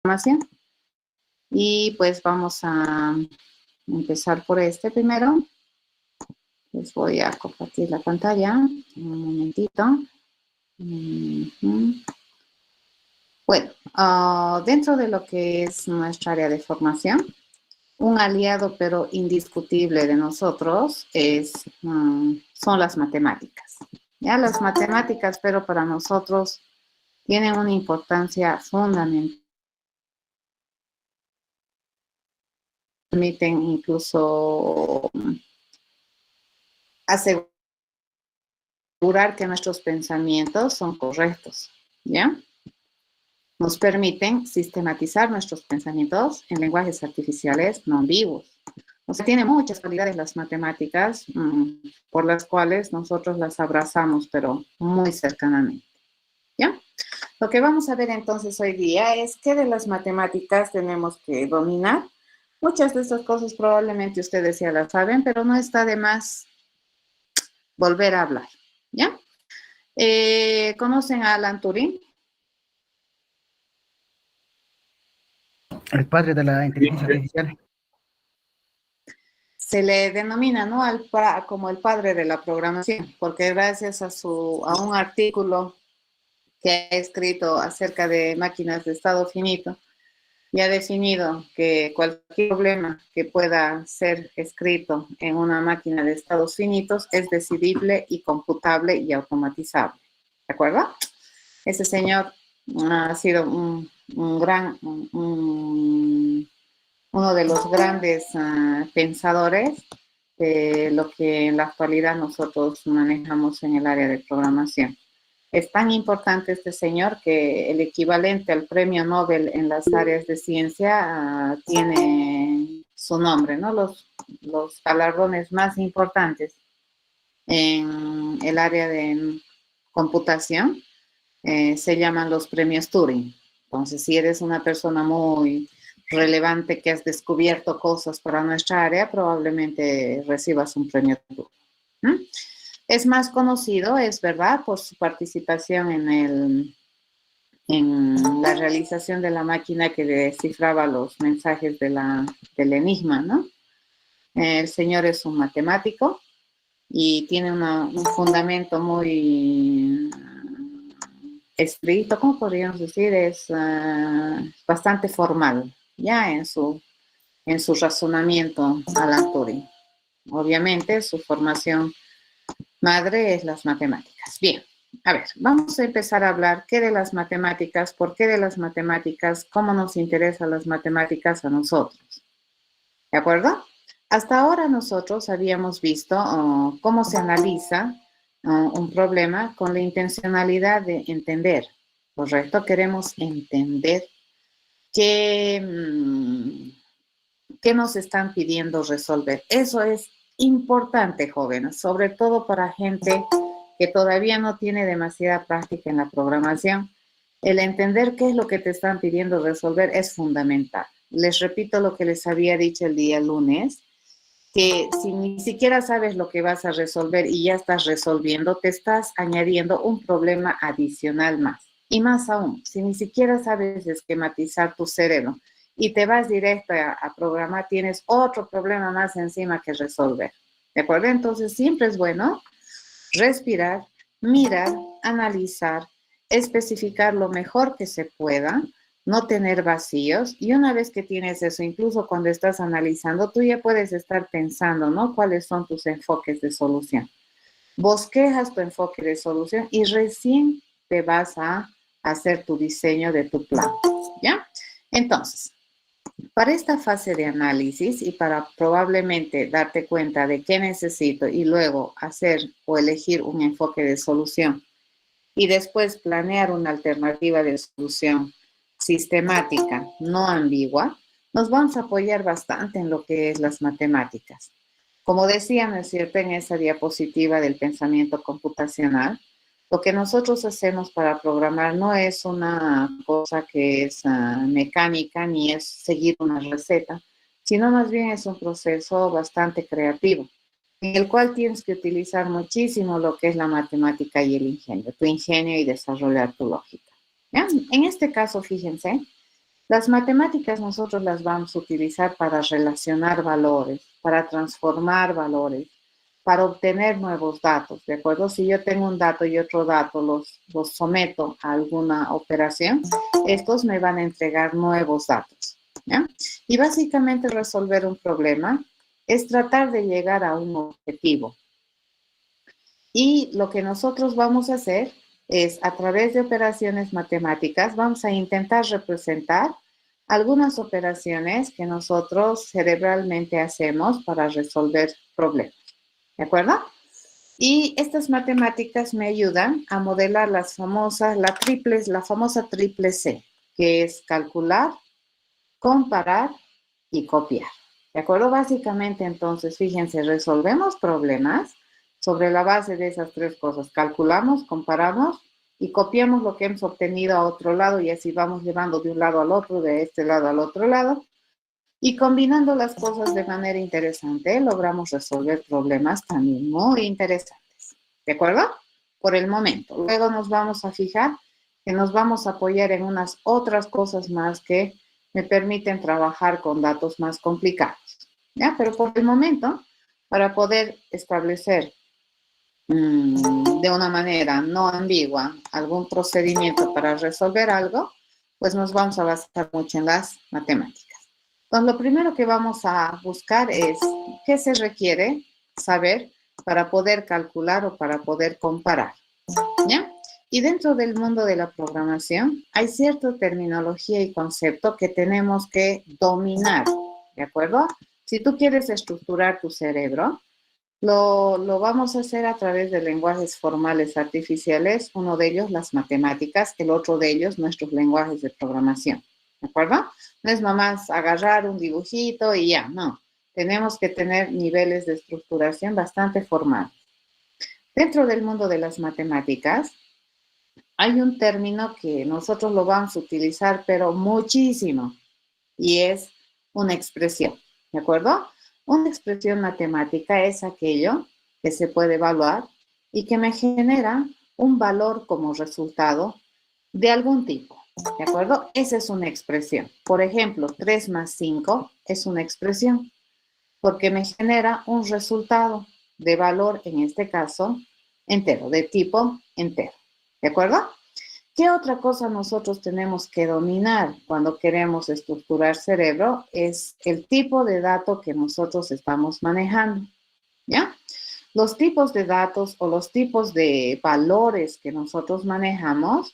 programación. Y pues vamos a empezar por este primero. Les voy a compartir la pantalla. Un momentito. Bueno, dentro de lo que es nuestra área de formación, un aliado pero indiscutible de nosotros son las matemáticas. Ya las matemáticas, pero para nosotros tienen una importancia fundamental. Permiten incluso asegurar que nuestros pensamientos son correctos, ¿ya? Nos permiten sistematizar nuestros pensamientos en lenguajes artificiales no ambiguos. O sea, tiene muchas cualidades las matemáticas por las cuales nosotros las abrazamos, pero muy cercanamente, ¿ya? Lo que vamos a ver entonces hoy día es qué de las matemáticas tenemos que dominar. Muchas de estas cosas probablemente ustedes ya las saben, pero no está de más volver a hablar, ¿ya? ¿Conocen a Alan Turing? El padre de la inteligencia artificial. Se le denomina, ¿no?, como el padre de la programación, porque gracias a un artículo que ha escrito acerca de máquinas de estado finito, y ha definido que cualquier problema que pueda ser escrito en una máquina de estados finitos es decidible y computable y automatizable. ¿De acuerdo? Ese señor ha sido uno de los grandes pensadores de lo que en la actualidad nosotros manejamos en el área de programación. Es tan importante este señor que el equivalente al premio Nobel en las áreas de ciencia tiene su nombre, ¿no? Los galardones más importantes en el área de computación se llaman los premios Turing. Entonces, si eres una persona muy relevante que has descubierto cosas para nuestra área, probablemente recibas un premio Turing. Es más conocido, es verdad, por su participación en la realización de la máquina que descifraba los mensajes del enigma, ¿no? El señor es un matemático y tiene un fundamento muy estricto, ¿cómo podríamos decir? Es bastante formal, ya en su razonamiento Alan Turing. Obviamente, su formación madre es las matemáticas. Bien, a ver, vamos a empezar a hablar qué de las matemáticas, por qué de las matemáticas, cómo nos interesan las matemáticas a nosotros. ¿De acuerdo? Hasta ahora nosotros habíamos visto cómo se analiza un problema con la intencionalidad de entender, ¿correcto? Queremos entender qué nos están pidiendo resolver. Eso es importante, jóvenes, sobre todo para gente que todavía no tiene demasiada práctica en la programación. El entender qué es lo que te están pidiendo resolver es fundamental. Les repito lo que les había dicho el día lunes, que si ni siquiera sabes lo que vas a resolver y ya estás resolviendo, te estás añadiendo un problema adicional más. Y más aún, si ni siquiera sabes esquematizar tu cerebro y te vas directo a programar, tienes otro problema más encima que resolver. ¿De acuerdo? Entonces, siempre es bueno respirar, mirar, analizar, especificar lo mejor que se pueda, no tener vacíos. Y una vez que tienes eso, incluso cuando estás analizando, tú ya puedes estar pensando, ¿no? ¿Cuáles son tus enfoques de solución? Bosquejas tu enfoque de solución y recién te vas a hacer tu diseño de tu plan, ¿ya? Entonces, para esta fase de análisis y para probablemente darte cuenta de qué necesito y luego hacer o elegir un enfoque de solución y después planear una alternativa de solución sistemática, no ambigua, nos vamos a apoyar bastante en lo que es las matemáticas. Como decía, ¿no es cierto?, en esa diapositiva del pensamiento computacional, lo que nosotros hacemos para programar no es una cosa que es mecánica ni es seguir una receta, sino más bien es un proceso bastante creativo, en el cual tienes que utilizar muchísimo lo que es la matemática y el ingenio, tu ingenio y desarrollar tu lógica. ¿Ya? En este caso, fíjense Las matemáticas nosotros las vamos a utilizar para relacionar valores, para transformar valores, para obtener nuevos datos, ¿de acuerdo? Si yo tengo un dato y otro dato, los someto a alguna operación, estos me van a entregar nuevos datos, ¿ya? Y básicamente resolver un problema es tratar de llegar a un objetivo. Y lo que nosotros vamos a hacer es, a través de operaciones matemáticas, vamos a intentar representar algunas operaciones que nosotros cerebralmente hacemos para resolver problemas. ¿De acuerdo? Y estas matemáticas me ayudan a modelar la famosa triple C, que es calcular, comparar y copiar. ¿De acuerdo? Básicamente, entonces, fíjense, resolvemos problemas sobre la base de esas tres cosas. Calculamos, comparamos y copiamos lo que hemos obtenido a otro lado y así vamos llevando de un lado al otro, de este lado al otro lado. Y combinando las cosas de manera interesante, logramos resolver problemas también muy interesantes. ¿De acuerdo? Por el momento. Luego nos vamos a fijar que nos vamos a apoyar en unas otras cosas más que me permiten trabajar con datos más complicados. ¿Ya? Pero por el momento, para poder establecer de una manera no ambigua algún procedimiento para resolver algo, pues nos vamos a basar mucho en las matemáticas. Entonces, lo primero que vamos a buscar es qué se requiere saber para poder calcular o para poder comparar, ¿ya? Y dentro del mundo de la programación hay cierta terminología y concepto que tenemos que dominar, ¿de acuerdo? Si tú quieres estructurar tu cerebro, lo vamos a hacer a través de lenguajes formales artificiales, uno de ellos las matemáticas, el otro de ellos nuestros lenguajes de programación, ¿de acuerdo? No es nomás agarrar un dibujito y ya, no. Tenemos que tener niveles de estructuración bastante formales. Dentro del mundo de las matemáticas, hay un término que nosotros lo vamos a utilizar, pero muchísimo, y es una expresión, ¿de acuerdo? Una expresión matemática es aquello que se puede evaluar y que me genera un valor como resultado de algún tipo, ¿de acuerdo? Esa es una expresión. Por ejemplo, 3 más 5 es una expresión porque me genera un resultado de valor, en este caso, entero, de tipo entero, ¿de acuerdo? ¿Qué otra cosa nosotros tenemos que dominar cuando queremos estructurar cerebro? Es el tipo de dato que nosotros estamos manejando, ¿ya? Los tipos de datos o los tipos de valores que nosotros manejamos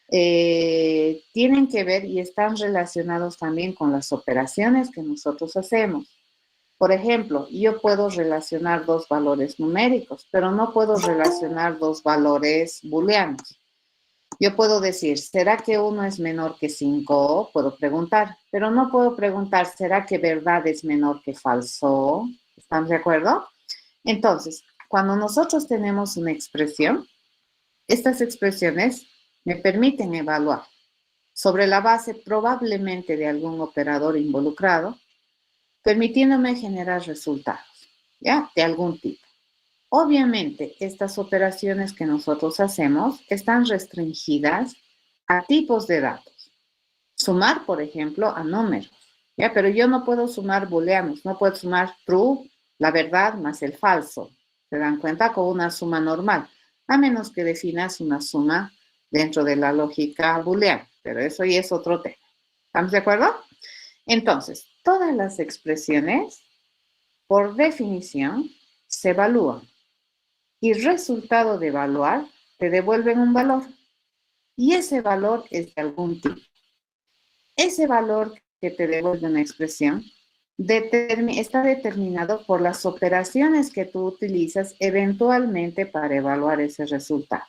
tienen que ver y están relacionados también con las operaciones que nosotros hacemos. Por ejemplo, yo puedo relacionar dos valores numéricos, pero no puedo relacionar dos valores booleanos. Yo puedo decir, ¿será que 1 es menor que 5? Puedo preguntar, pero no puedo preguntar, ¿será que verdad es menor que falso? ¿Están de acuerdo? Entonces, cuando nosotros tenemos una expresión, estas expresiones me permiten evaluar sobre la base probablemente de algún operador involucrado, permitiéndome generar resultados, ¿ya? De algún tipo. Obviamente, estas operaciones que nosotros hacemos están restringidas a tipos de datos. Sumar, por ejemplo, a números, ¿ya? Pero yo no puedo sumar booleanos, no puedo sumar true, la verdad, más el falso. ¿Se dan cuenta? Con una suma normal, a menos que definas una suma dentro de la lógica booleana, pero eso ya es otro tema. ¿Estamos de acuerdo? Entonces, todas las expresiones, por definición, se evalúan y resultado de evaluar te devuelven un valor y ese valor es de algún tipo. Ese valor que te devuelve una expresión está determinado por las operaciones que tú utilizas eventualmente para evaluar ese resultado.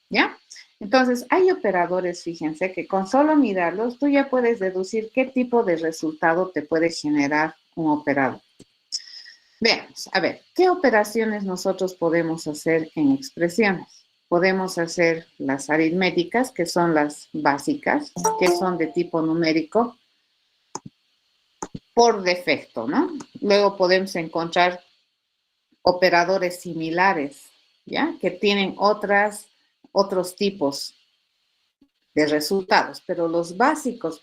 ¿Ya? Entonces, hay operadores, fíjense, que con solo mirarlos tú ya puedes deducir qué tipo de resultado te puede generar un operador. Veamos, a ver, ¿qué operaciones nosotros podemos hacer en expresiones? Podemos hacer las aritméticas, que son las básicas, que son de tipo numérico por defecto, ¿no? Luego podemos encontrar operadores similares, ¿ya? Que tienen otros tipos de resultados, pero los básicos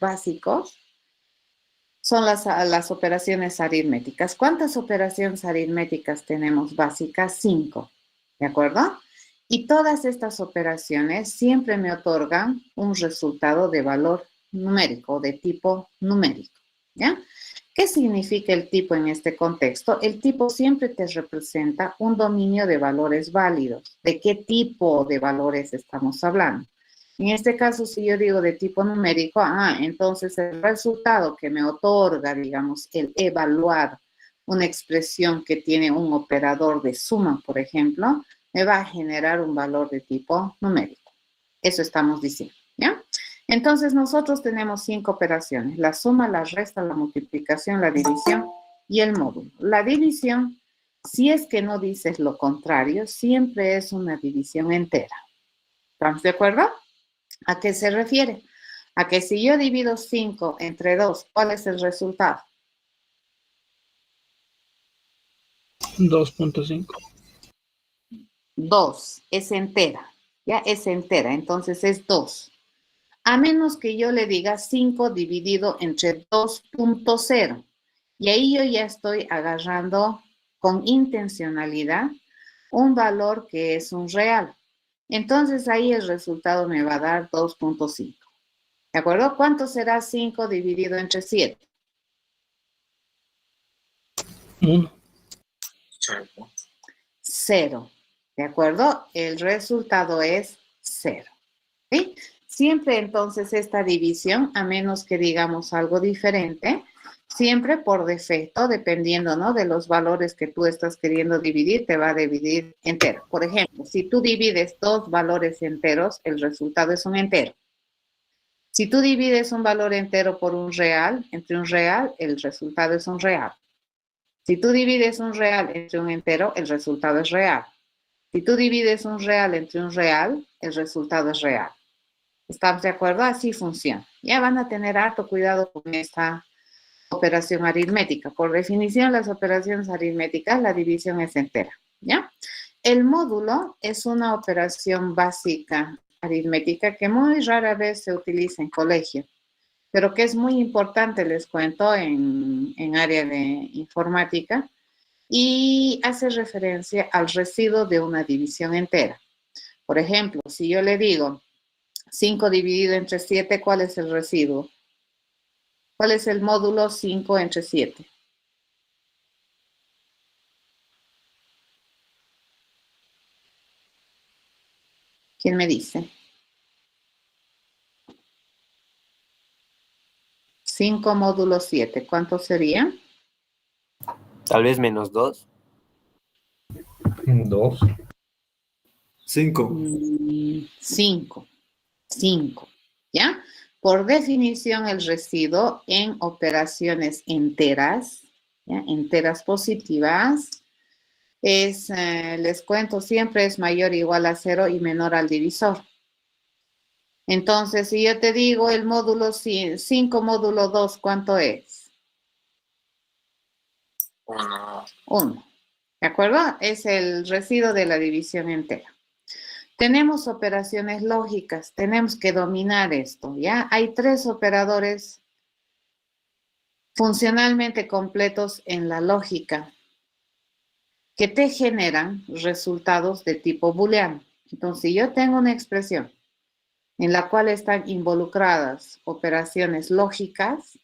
son las operaciones aritméticas. ¿Cuántas operaciones aritméticas tenemos básicas? 5, ¿de acuerdo? Y todas estas operaciones siempre me otorgan un resultado de valor numérico, de tipo numérico, ¿ya? ¿Qué significa el tipo en este contexto? El tipo siempre te representa un dominio de valores válidos. ¿De qué tipo de valores estamos hablando? En este caso, si yo digo de tipo numérico, entonces el resultado que me otorga, digamos, el evaluar una expresión que tiene un operador de suma, por ejemplo, me va a generar un valor de tipo numérico. Eso estamos diciendo, ¿ya? Entonces, nosotros tenemos 5 operaciones: la suma, la resta, la multiplicación, la división y el módulo. La división, si es que no dices lo contrario, siempre es una división entera. ¿Estamos de acuerdo? ¿A qué se refiere? A que si yo divido 5 entre 2, ¿cuál es el resultado? 2.5. 2, es entera, ¿ya? Es entera, entonces es 2. A menos que yo le diga 5 dividido entre 2.0. Y ahí yo ya estoy agarrando con intencionalidad un valor que es un real. Entonces ahí el resultado me va a dar 2.5. ¿De acuerdo? ¿Cuánto será 5 dividido entre 7? 1. 0. ¿De acuerdo? El resultado es 0. ¿Sí? Siempre entonces esta división, a menos que digamos algo diferente, siempre por defecto, dependiendo, ¿no?, de los valores que tú estás queriendo dividir, te va a dividir entero. Por ejemplo, si tú divides 2 valores enteros, el resultado es un entero. Si tú divides un valor entero por un real, entre un real, el resultado es un real. Si tú divides un real entre un entero, el resultado es real. Si tú divides un real entre un real, el resultado es real. ¿Estamos de acuerdo? Así funciona. Ya van a tener harto cuidado con esta operación aritmética. Por definición, las operaciones aritméticas, la división es entera, ¿ya? El módulo es una operación básica aritmética que muy rara vez se utiliza en colegio, pero que es muy importante, les cuento, en área de informática, y hace referencia al residuo de una división entera. Por ejemplo, si yo le digo 5 dividido entre 7, ¿cuál es el residuo? ¿Cuál es el módulo 5 entre 7? ¿Quién me dice? 5 módulo 7, ¿cuánto sería? Tal vez -2. 2. 5. 5. 5, ¿ya? Por definición, el residuo en operaciones enteras, ¿ya?, enteras positivas, es, les cuento, siempre es mayor o igual a 0 y menor al divisor. Entonces, si yo te digo el módulo 5 módulo 2, ¿cuánto es? 1. ¿De acuerdo? Es el residuo de la división entera. Tenemos operaciones lógicas, tenemos que dominar esto, ¿ya? Hay 3 operadores funcionalmente completos en la lógica que te generan resultados de tipo booleano. Entonces, si yo tengo una expresión en la cual están involucradas operaciones lógicas,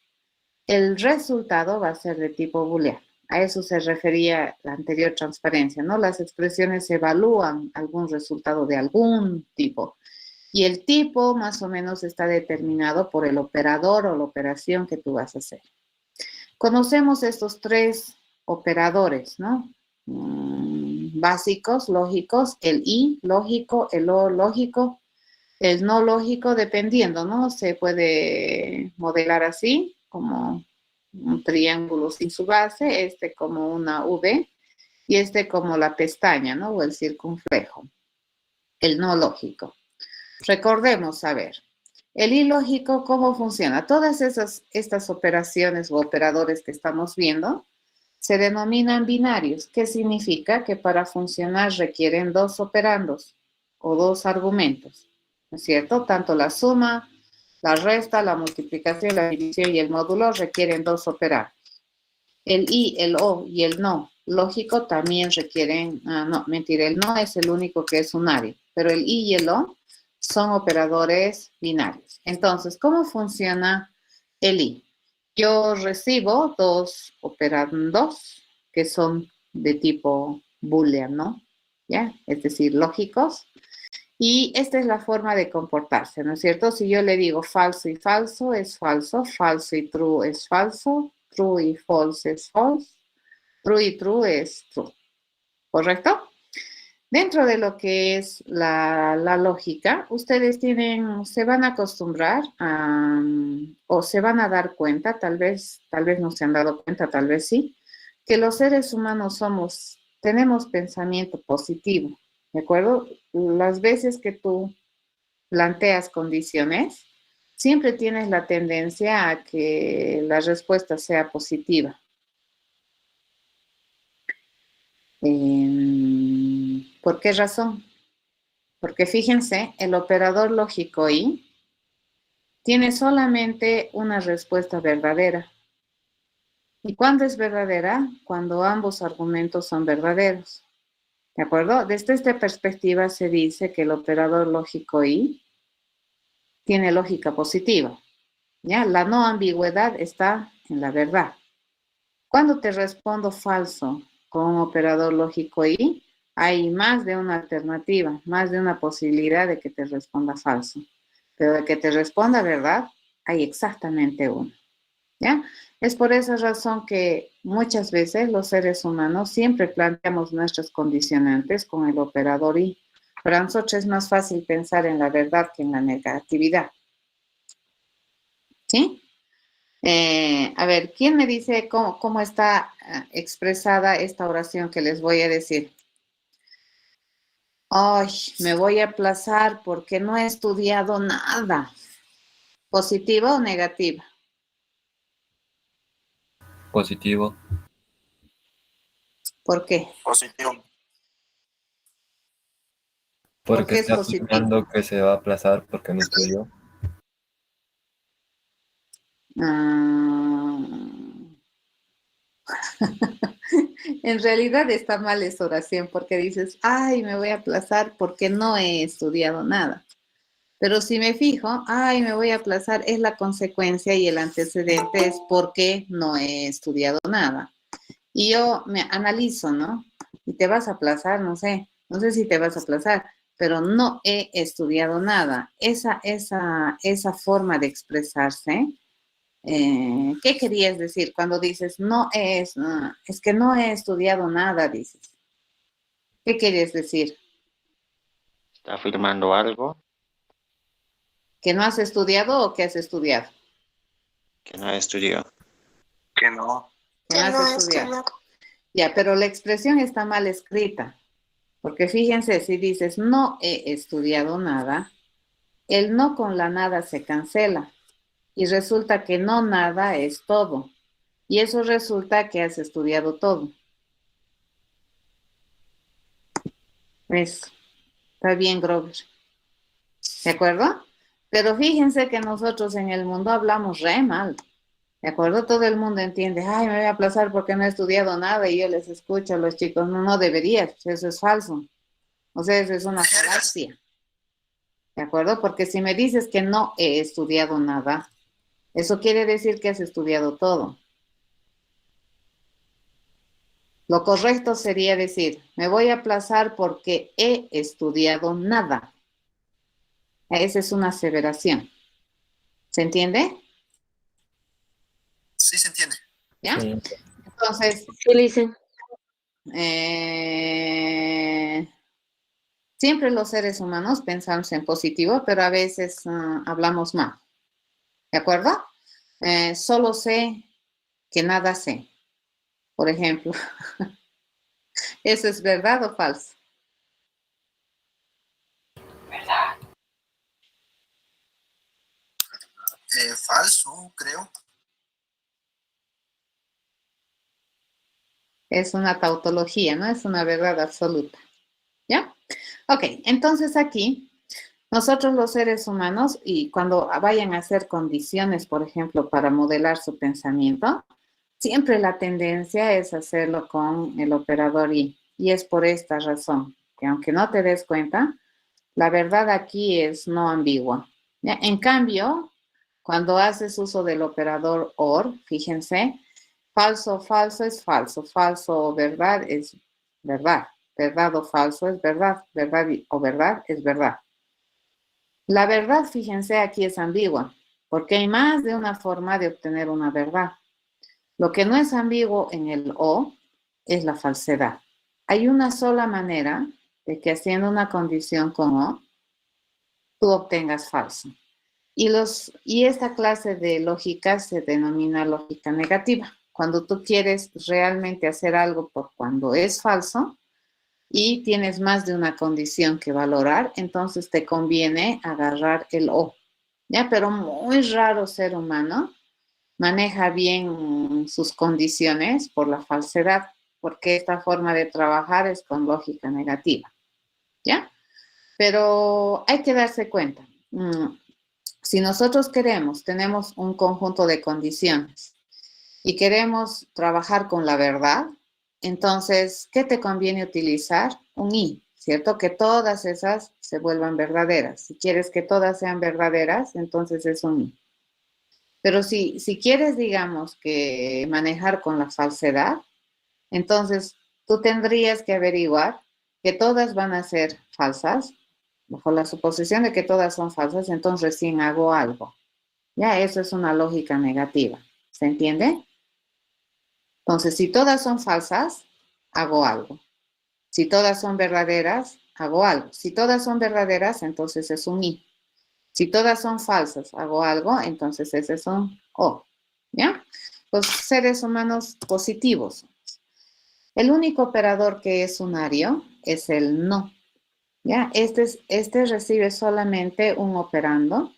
el resultado va a ser de tipo booleano. A eso se refería la anterior transparencia, ¿no? Las expresiones evalúan algún resultado de algún tipo y el tipo más o menos está determinado por el operador o la operación que tú vas a hacer. Conocemos estos 3 operadores, ¿no? Básicos, lógicos, el I lógico, el O lógico, el no lógico, dependiendo, ¿no? Se puede modelar así, como un triángulo sin su base, este como una V y este como la pestaña, ¿no? O el circunflejo. El no lógico. Recordemos, a ver, el ilógico, ¿cómo funciona? Todas estas operaciones o operadores que estamos viendo se denominan binarios. ¿Qué significa? Que para funcionar requieren 2 operandos o 2 argumentos. ¿no es cierto? Tanto la suma, la resta, la multiplicación, la división y el módulo requieren dos operandos. El y, el o y el no lógico también requieren, no, mentira, el no es el único que es unario, pero el y el o son operadores binarios. Entonces, ¿cómo funciona el y? Yo recibo dos operandos que son de tipo boolean, ¿no? ¿Ya? Es decir, lógicos. Y esta es la forma de comportarse, ¿no es cierto? Si yo le digo falso y falso, es falso. Falso y true es falso. True y false es false. True y true es true. ¿Correcto? Dentro de lo que es la lógica, ustedes se van a acostumbrar o se van a dar cuenta, tal vez no se han dado cuenta, tal vez sí, que los seres humanos tenemos pensamiento positivo, ¿de acuerdo? Las veces que tú planteas condiciones, siempre tienes la tendencia a que la respuesta sea positiva. ¿Por qué razón? Porque fíjense, el operador lógico y tiene solamente una respuesta verdadera. ¿Y cuándo es verdadera? Cuando ambos argumentos son verdaderos. ¿De acuerdo? Desde esta perspectiva se dice que el operador lógico y tiene lógica positiva. ¿Ya? La no ambigüedad está en la verdad. Cuando te respondo falso con un operador lógico y, hay más de una alternativa, más de una posibilidad de que te responda falso. Pero de que te responda verdad, hay exactamente uno. ¿Ya? Es por esa razón que muchas veces los seres humanos siempre planteamos nuestros condicionantes con el operador y. Para nosotros es más fácil pensar en la verdad que en la negatividad. ¿Sí? A ver, ¿quién me dice cómo está expresada esta oración que les voy a decir? Ay, me voy a aplazar porque no he estudiado nada. ¿Positiva o negativa? Positivo. ¿Por qué? Positivo. ¿Por Porque qué es está positivo? afirmando que se va a aplazar porque no estudió. En realidad está mal esa oración porque dices, ay, me voy a aplazar porque no he estudiado nada. Pero si me fijo, ay, me voy a aplazar es la consecuencia y el antecedente es porque no he estudiado nada. Y yo me analizo, ¿no? Y te vas a aplazar, no sé si te vas a aplazar, pero no he estudiado nada. Esa forma de expresarse, ¿qué querías decir cuando dices es que no he estudiado nada, dices? ¿Qué querías decir? Está afirmando algo ¿Que no has estudiado o que has estudiado? que no ha estudiado. Que no. Que no has estudiado. Ya, pero la expresión está mal escrita, porque fíjense, si dices no he estudiado nada, el no con la nada se cancela y resulta que no nada es todo. Y eso resulta que has estudiado todo. ¿Ves? Está bien, Grover. ¿De acuerdo? Pero fíjense que nosotros en el mundo hablamos re mal. ¿De acuerdo? Todo el mundo entiende, ay, me voy a aplazar porque no he estudiado nada y yo les escucho a los chicos, no deberías, eso es falso. O sea, eso es una falacia. ¿De acuerdo? Porque si me dices que no he estudiado nada, eso quiere decir que has estudiado todo. Lo correcto sería decir, me voy a aplazar porque he estudiado nada. Esa es una aseveración. ¿Se entiende? Sí, se entiende. ¿Ya? Sí. Entonces, Sí, le dicen. Siempre los seres humanos pensamos en positivo, pero a veces hablamos mal. ¿De acuerdo? Solo sé que nada sé. Por ejemplo, ¿eso es verdad o falso? Falso, creo. Es una tautología, no es una verdad absoluta. ¿Ya? Ok, entonces aquí Nosotros los seres humanos, y cuando vayan a hacer condiciones, por ejemplo, para modelar su pensamiento, siempre la tendencia es hacerlo con el operador I. Y es por esta razón, que aunque no te des cuenta, la verdad aquí es no ambigua. ¿Ya? En cambio, cuando haces uso del operador OR, fíjense, falso, falso es falso, falso o verdad es verdad, verdad o falso es verdad, verdad o verdad es verdad. La verdad, fíjense, aquí es ambigua, porque hay más de una forma de obtener una verdad. Lo que no es ambiguo en el O es la falsedad. Hay una sola manera de que haciendo una condición con O, tú obtengas falso. Y esta clase de lógica se denomina lógica negativa. Cuando tú quieres realmente hacer algo por cuando es falso y tienes más de una condición que valorar, entonces te conviene agarrar el O. ¿Ya? Pero muy raro ser humano maneja bien sus condiciones por la falsedad, porque esta forma de trabajar es con lógica negativa. ¿Ya? Pero hay que darse cuenta. Si nosotros tenemos un conjunto de condiciones y queremos trabajar con la verdad, entonces, ¿qué te conviene utilizar? Un I, ¿cierto? Que todas esas se vuelvan verdaderas. Si quieres que todas sean verdaderas, entonces es un I. Pero si quieres, digamos, que manejar con la falsedad, entonces tú tendrías que averiguar que todas van a ser falsas, bajo la suposición de que todas son falsas, entonces recién hago algo. Ya, eso es una lógica negativa. ¿Se entiende? Entonces, si todas son falsas, hago algo. Si todas son verdaderas, hago algo. Si todas son verdaderas, entonces es un I. Si todas son falsas, hago algo, entonces ese es un O. ¿Ya? Los seres humanos positivos. El único operador que es unario es el no. ¿Ya? Este recibe solamente un operando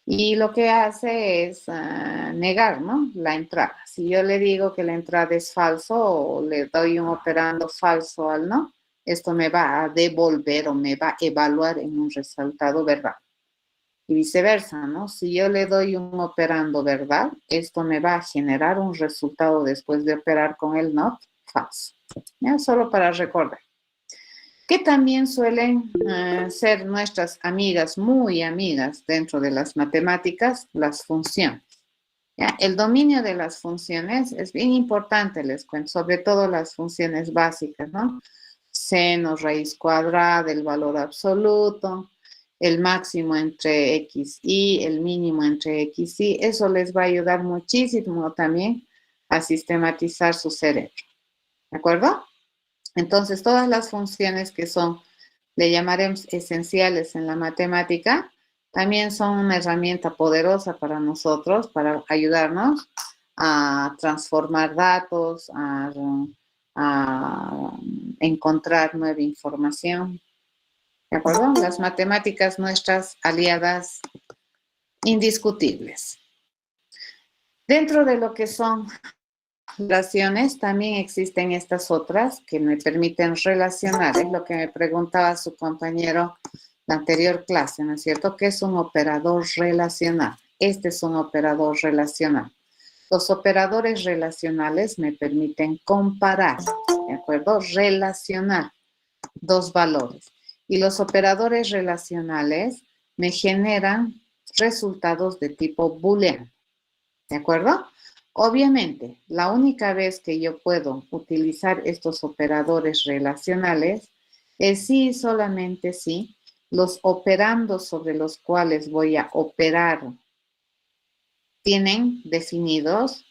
y lo que hace es negar, ¿no? La entrada. Si yo le digo que la entrada es falso o le doy un operando falso al no, esto me va a devolver o me va a evaluar en un resultado verdad. Y viceversa, ¿no? Si yo le doy un operando verdad, esto me va a generar un resultado después de operar con el not falso. ¿Ya? Solo para recordar. Que también suelen ser nuestras amigas, muy amigas dentro de las matemáticas, las funciones. ¿Ya? El dominio de las funciones es bien importante, les cuento, sobre todo las funciones básicas, ¿no? Seno, raíz cuadrada, el valor absoluto, el máximo entre x y, el mínimo entre x y, eso les va a ayudar muchísimo también a sistematizar su cerebro. ¿De acuerdo? Entonces, todas las funciones que son, le llamaremos esenciales en la matemática, también son una herramienta poderosa para nosotros, para ayudarnos a transformar datos, a encontrar nueva información. ¿De acuerdo? Las matemáticas, nuestras aliadas indiscutibles. Dentro de lo que son relaciones, también existen estas otras que me permiten relacionar. Es lo que me preguntaba su compañero la anterior clase, ¿no es cierto? ¿Qué es un operador relacional? Este es un operador relacional. Los operadores relacionales me permiten comparar, ¿de acuerdo? Relacionar dos valores. Y los operadores relacionales me generan resultados de tipo booleano, ¿de acuerdo? Obviamente, la única vez que yo puedo utilizar estos operadores relacionales es si solamente si los operandos sobre los cuales voy a operar tienen definidos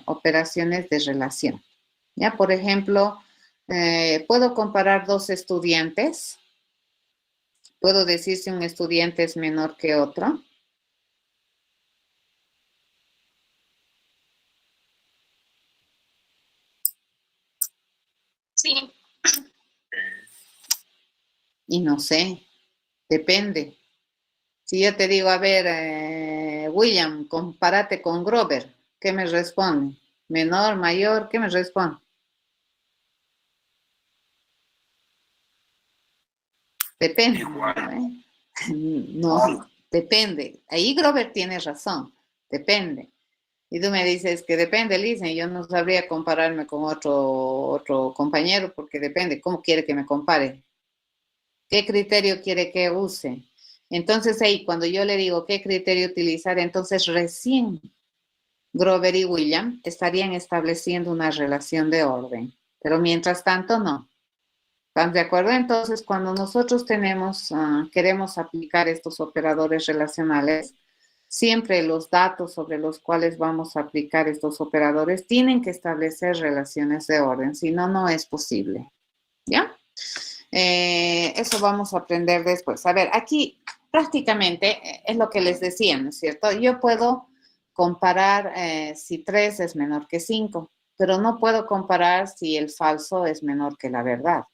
operaciones de relación. ¿Ya? Por ejemplo, puedo comparar dos estudiantes. Puedo decir si un estudiante es menor que otro. Sí. Y no sé, depende. Si yo te digo, a ver, William, compárate con Grover, ¿qué me responde? Menor, mayor, ¿qué me responde? Depende. No, depende. Ahí Grover tiene razón. Depende. Y tú me dices que depende, Lisa, y yo no sabría compararme con otro compañero porque depende. ¿Cómo quiere que me compare? ¿Qué criterio quiere que use? Entonces ahí, cuando yo le digo qué criterio utilizar, entonces recién Grover y William estarían estableciendo una relación de orden. Pero mientras tanto, no. ¿Están de acuerdo? Entonces, cuando nosotros queremos aplicar estos operadores relacionales, siempre los datos sobre los cuales vamos a aplicar estos operadores tienen que establecer relaciones de orden, si no, no es posible. ¿Ya? Eso vamos a aprender después. A ver, aquí prácticamente es lo que les decía, ¿no es cierto? Yo puedo comparar si 3 es menor que 5, pero no puedo comparar si el falso es menor que la verdad.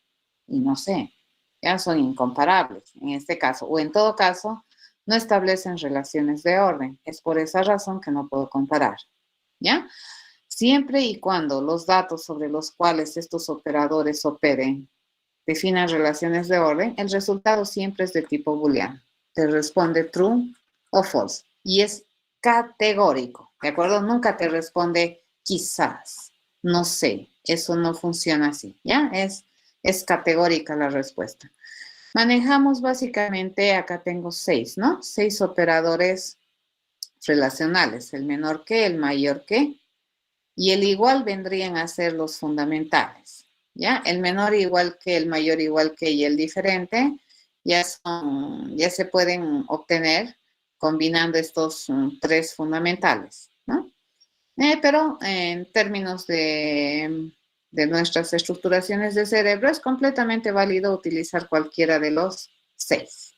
Y no sé, ya son incomparables en este caso. O en todo caso, no establecen relaciones de orden. Es por esa razón que no puedo comparar. ¿Ya? Siempre y cuando los datos sobre los cuales estos operadores operen definan relaciones de orden, el resultado siempre es de tipo booleano. Te responde true o false. Y es categórico, ¿de acuerdo? Nunca te responde quizás, no sé. Eso no funciona así, ¿ya? Es categórica la respuesta. Manejamos básicamente, acá tengo 6, ¿no? 6 operadores relacionales, el menor que, el mayor que, y el igual vendrían a ser los fundamentales. ¿Ya? El menor igual que, el mayor igual que y el diferente ya se pueden obtener combinando estos 3 fundamentales, ¿no? Pero en términos de nuestras estructuraciones de cerebro es completamente válido utilizar cualquiera de los 6.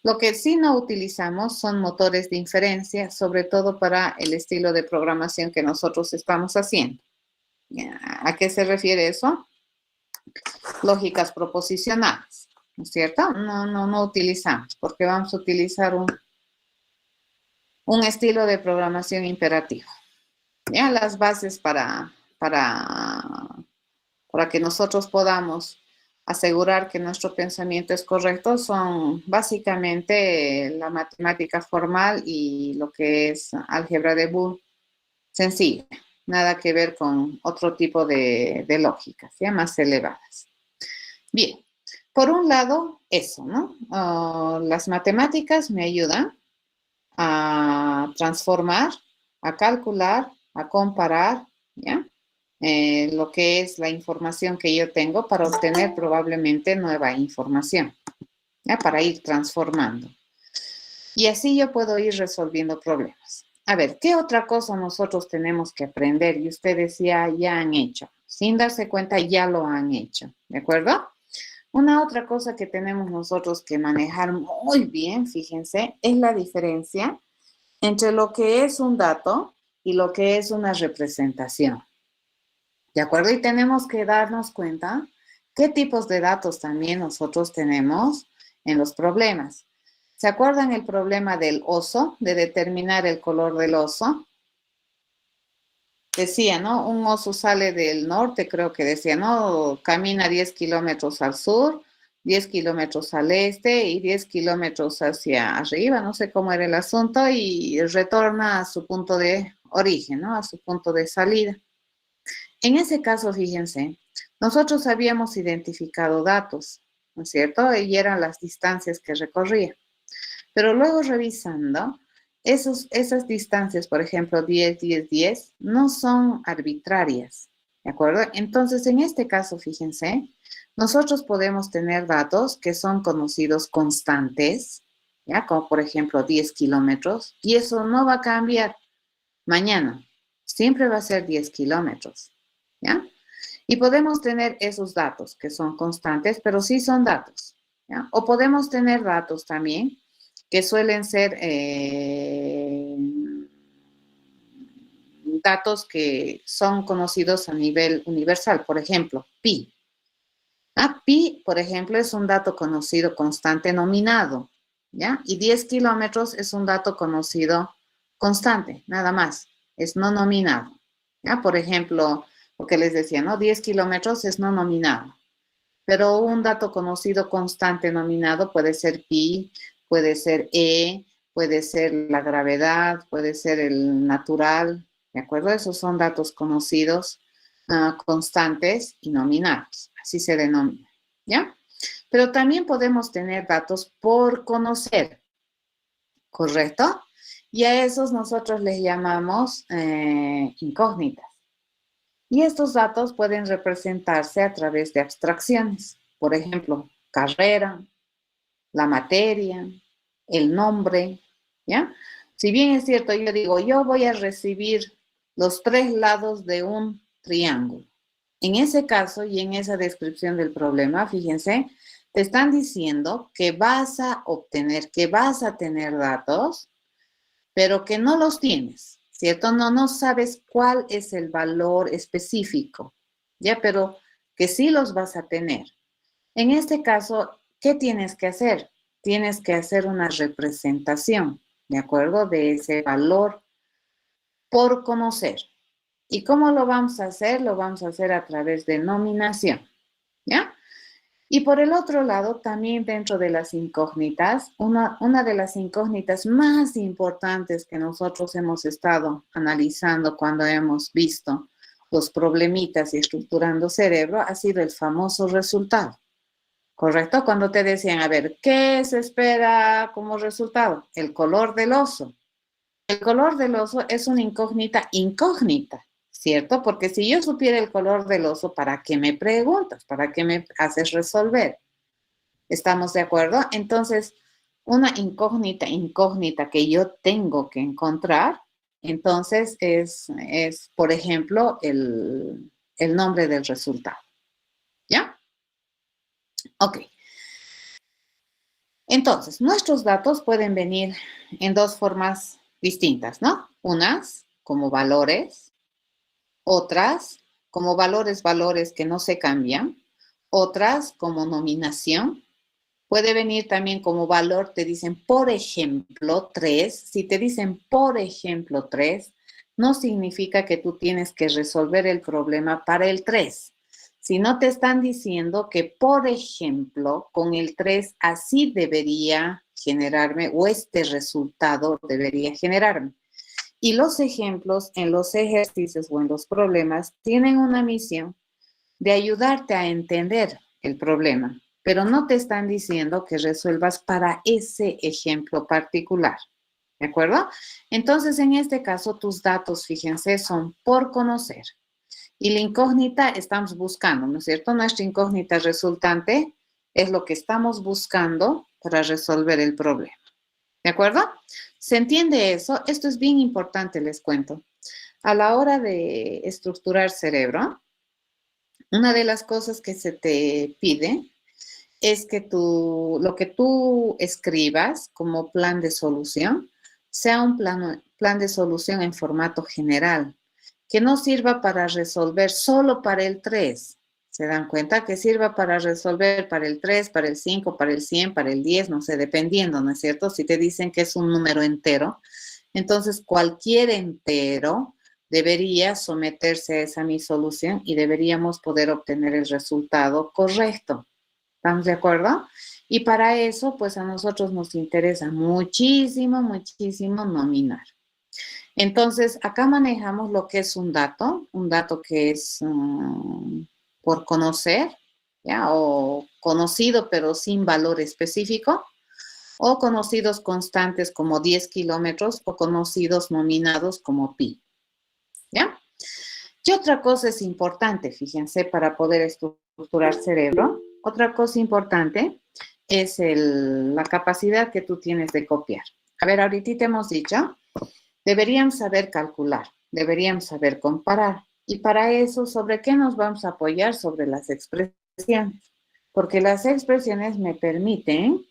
Lo que sí no utilizamos son motores de inferencia, sobre todo para el estilo de programación que nosotros estamos haciendo. ¿A qué se refiere eso? Lógicas proposicionales, ¿no es cierto? No utilizamos, porque vamos a utilizar un estilo de programación imperativo. Ya las bases para que nosotros podamos asegurar que nuestro pensamiento es correcto son básicamente la matemática formal y lo que es álgebra de Boole sencilla, nada que ver con otro tipo de lógicas, ya más elevadas. Bien, por un lado, eso, ¿no? Las matemáticas me ayudan a transformar, a calcular, a comparar, ¿ya? Lo que es la información que yo tengo para obtener probablemente nueva información, ¿ya? Para ir transformando. Y así yo puedo ir resolviendo problemas. A ver, ¿qué otra cosa nosotros tenemos que aprender? Y ustedes ya han hecho. Sin darse cuenta, ya lo han hecho, ¿de acuerdo? Una otra cosa que tenemos nosotros que manejar muy bien, fíjense, es la diferencia entre lo que es un dato y lo que es una representación. ¿De acuerdo? Y tenemos que darnos cuenta qué tipos de datos también nosotros tenemos en los problemas. ¿Se acuerdan el problema del oso, de determinar el color del oso? Decía, ¿no? Un oso sale del norte, creo que decía, ¿no? Camina 10 kilómetros al sur, 10 kilómetros al este y 10 kilómetros hacia arriba, no sé cómo era el asunto, y retorna a su punto de origen, ¿no? A su punto de salida. En ese caso, fíjense, nosotros habíamos identificado datos, ¿no es cierto? Y eran las distancias que recorría. Pero luego revisando, esas distancias, por ejemplo, 10, 10, 10, no son arbitrarias, ¿de acuerdo? Entonces, en este caso, fíjense, nosotros podemos tener datos que son conocidos constantes, ¿ya? Como por ejemplo 10 kilómetros, y eso no va a cambiar mañana, siempre va a ser 10 kilómetros, ¿ya? Y podemos tener esos datos que son constantes, pero sí son datos, ¿ya? O podemos tener datos también que suelen ser datos que son conocidos a nivel universal, por ejemplo, pi. Pi, por ejemplo, es un dato conocido constante nominado, ¿ya? Y 10 kilómetros es un dato conocido constante, nada más, es no nominado, ¿ya? Por ejemplo, lo que les decía, ¿no? 10 kilómetros es no nominado. Pero un dato conocido constante nominado puede ser pi, puede ser e, puede ser la gravedad, puede ser el natural, ¿de acuerdo? Esos son datos conocidos constantes y nominados, así se denomina, ¿ya? Pero también podemos tener datos por conocer, ¿correcto? Y a esos nosotros les llamamos incógnitas. Y estos datos pueden representarse a través de abstracciones. Por ejemplo, carrera, la materia, el nombre, ¿ya? Si bien es cierto, yo digo, yo voy a recibir los 3 lados de un triángulo. En ese caso y en esa descripción del problema, fíjense, te están diciendo que vas a obtener, que vas a tener datos, pero que no los tienes, ¿cierto? No sabes cuál es el valor específico, ¿ya? Pero que sí los vas a tener. En este caso, ¿qué tienes que hacer? Tienes que hacer una representación, ¿de acuerdo? De ese valor por conocer. ¿Y cómo lo vamos a hacer? Lo vamos a hacer a través de nominación, ¿ya? Y por el otro lado, también dentro de las incógnitas, una de las incógnitas más importantes que nosotros hemos estado analizando cuando hemos visto los problemitas y estructurando cerebro ha sido el famoso resultado, ¿correcto? Cuando te decían, a ver, ¿qué se espera como resultado? El color del oso. El color del oso es una incógnita incógnita, ¿cierto? Porque si yo supiera el color del oso, ¿para qué me preguntas? ¿Para qué me haces resolver? ¿Estamos de acuerdo? Entonces, una incógnita que yo tengo que encontrar, entonces es por ejemplo, el nombre del resultado. ¿Ya? Ok. Entonces, nuestros datos pueden venir en 2 formas distintas, ¿no? Unas como valores, otras como valores que no se cambian, otras como nominación. Puede venir también como valor, te dicen, por ejemplo, 3. Si te dicen, por ejemplo, 3, no significa que tú tienes que resolver el problema para el 3. Si no te están diciendo que, por ejemplo, con el 3 así debería generarme o este resultado debería generarme. Y los ejemplos en los ejercicios o en los problemas tienen una misión de ayudarte a entender el problema, pero no te están diciendo que resuelvas para ese ejemplo particular, ¿de acuerdo? Entonces, en este caso, tus datos, fíjense, son por conocer. Y la incógnita estamos buscando, ¿no es cierto? Nuestra incógnita resultante es lo que estamos buscando para resolver el problema. ¿De acuerdo? ¿Se entiende eso? Esto es bien importante, les cuento. A la hora de estructurar cerebro, una de las cosas que se te pide es que lo que tú escribas como plan de solución sea un plan de solución en formato general, que no sirva para resolver solo para el 3. ¿Se dan cuenta? Que sirva para resolver para el 3, para el 5, para el 100, para el 10, no sé, dependiendo, ¿no es cierto? Si te dicen que es un número entero, entonces cualquier entero debería someterse a esa mi solución y deberíamos poder obtener el resultado correcto. ¿Estamos de acuerdo? Y para eso, pues a nosotros nos interesa muchísimo, muchísimo nominar. Entonces, acá manejamos lo que es un dato que es por conocer, ¿ya? O conocido pero sin valor específico, o conocidos constantes como 10 kilómetros, o conocidos nominados como pi, ¿ya? ¿Qué otra cosa es importante, fíjense, para poder estructurar cerebro? Otra cosa importante es la capacidad que tú tienes de copiar. A ver, ahorita te hemos dicho, deberían saber calcular, deberían saber comparar. Y para eso, ¿sobre qué nos vamos a apoyar? Sobre las expresiones. Porque las expresiones me permiten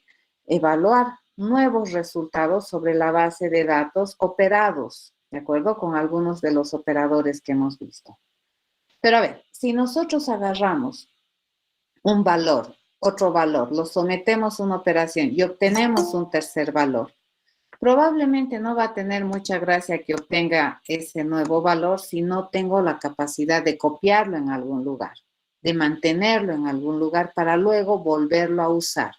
evaluar nuevos resultados sobre la base de datos operados, ¿de acuerdo? Con algunos de los operadores que hemos visto. Pero a ver, si nosotros agarramos un valor, otro valor, lo sometemos a una operación y obtenemos un tercer valor, probablemente no va a tener mucha gracia que obtenga ese nuevo valor si no tengo la capacidad de copiarlo en algún lugar, de mantenerlo en algún lugar para luego volverlo a usar.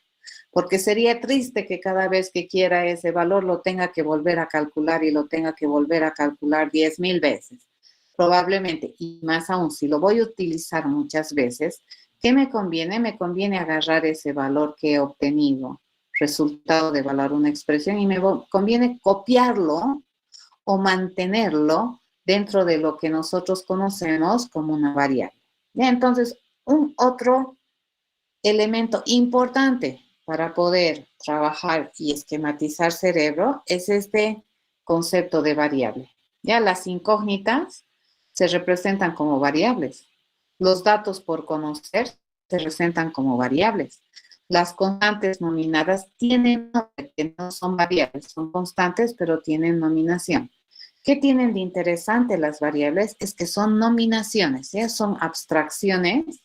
Porque sería triste que cada vez que quiera ese valor lo tenga que volver a calcular y lo tenga que volver a calcular 10.000 veces. Probablemente, y más aún, si lo voy a utilizar muchas veces, ¿qué me conviene? Me conviene agarrar ese valor que he obtenido, resultado de evaluar una expresión, y me conviene copiarlo o mantenerlo dentro de lo que nosotros conocemos como una variable. ¿Ya? Entonces, un otro elemento importante para poder trabajar y esquematizar cerebro es este concepto de variable. Ya las incógnitas se representan como variables. Los datos por conocer se representan como variables. Las constantes nominadas tienen nombre, que no son variables, son constantes, pero tienen nominación. ¿Qué tienen de interesante las variables? Es que son nominaciones, ¿ya? Son abstracciones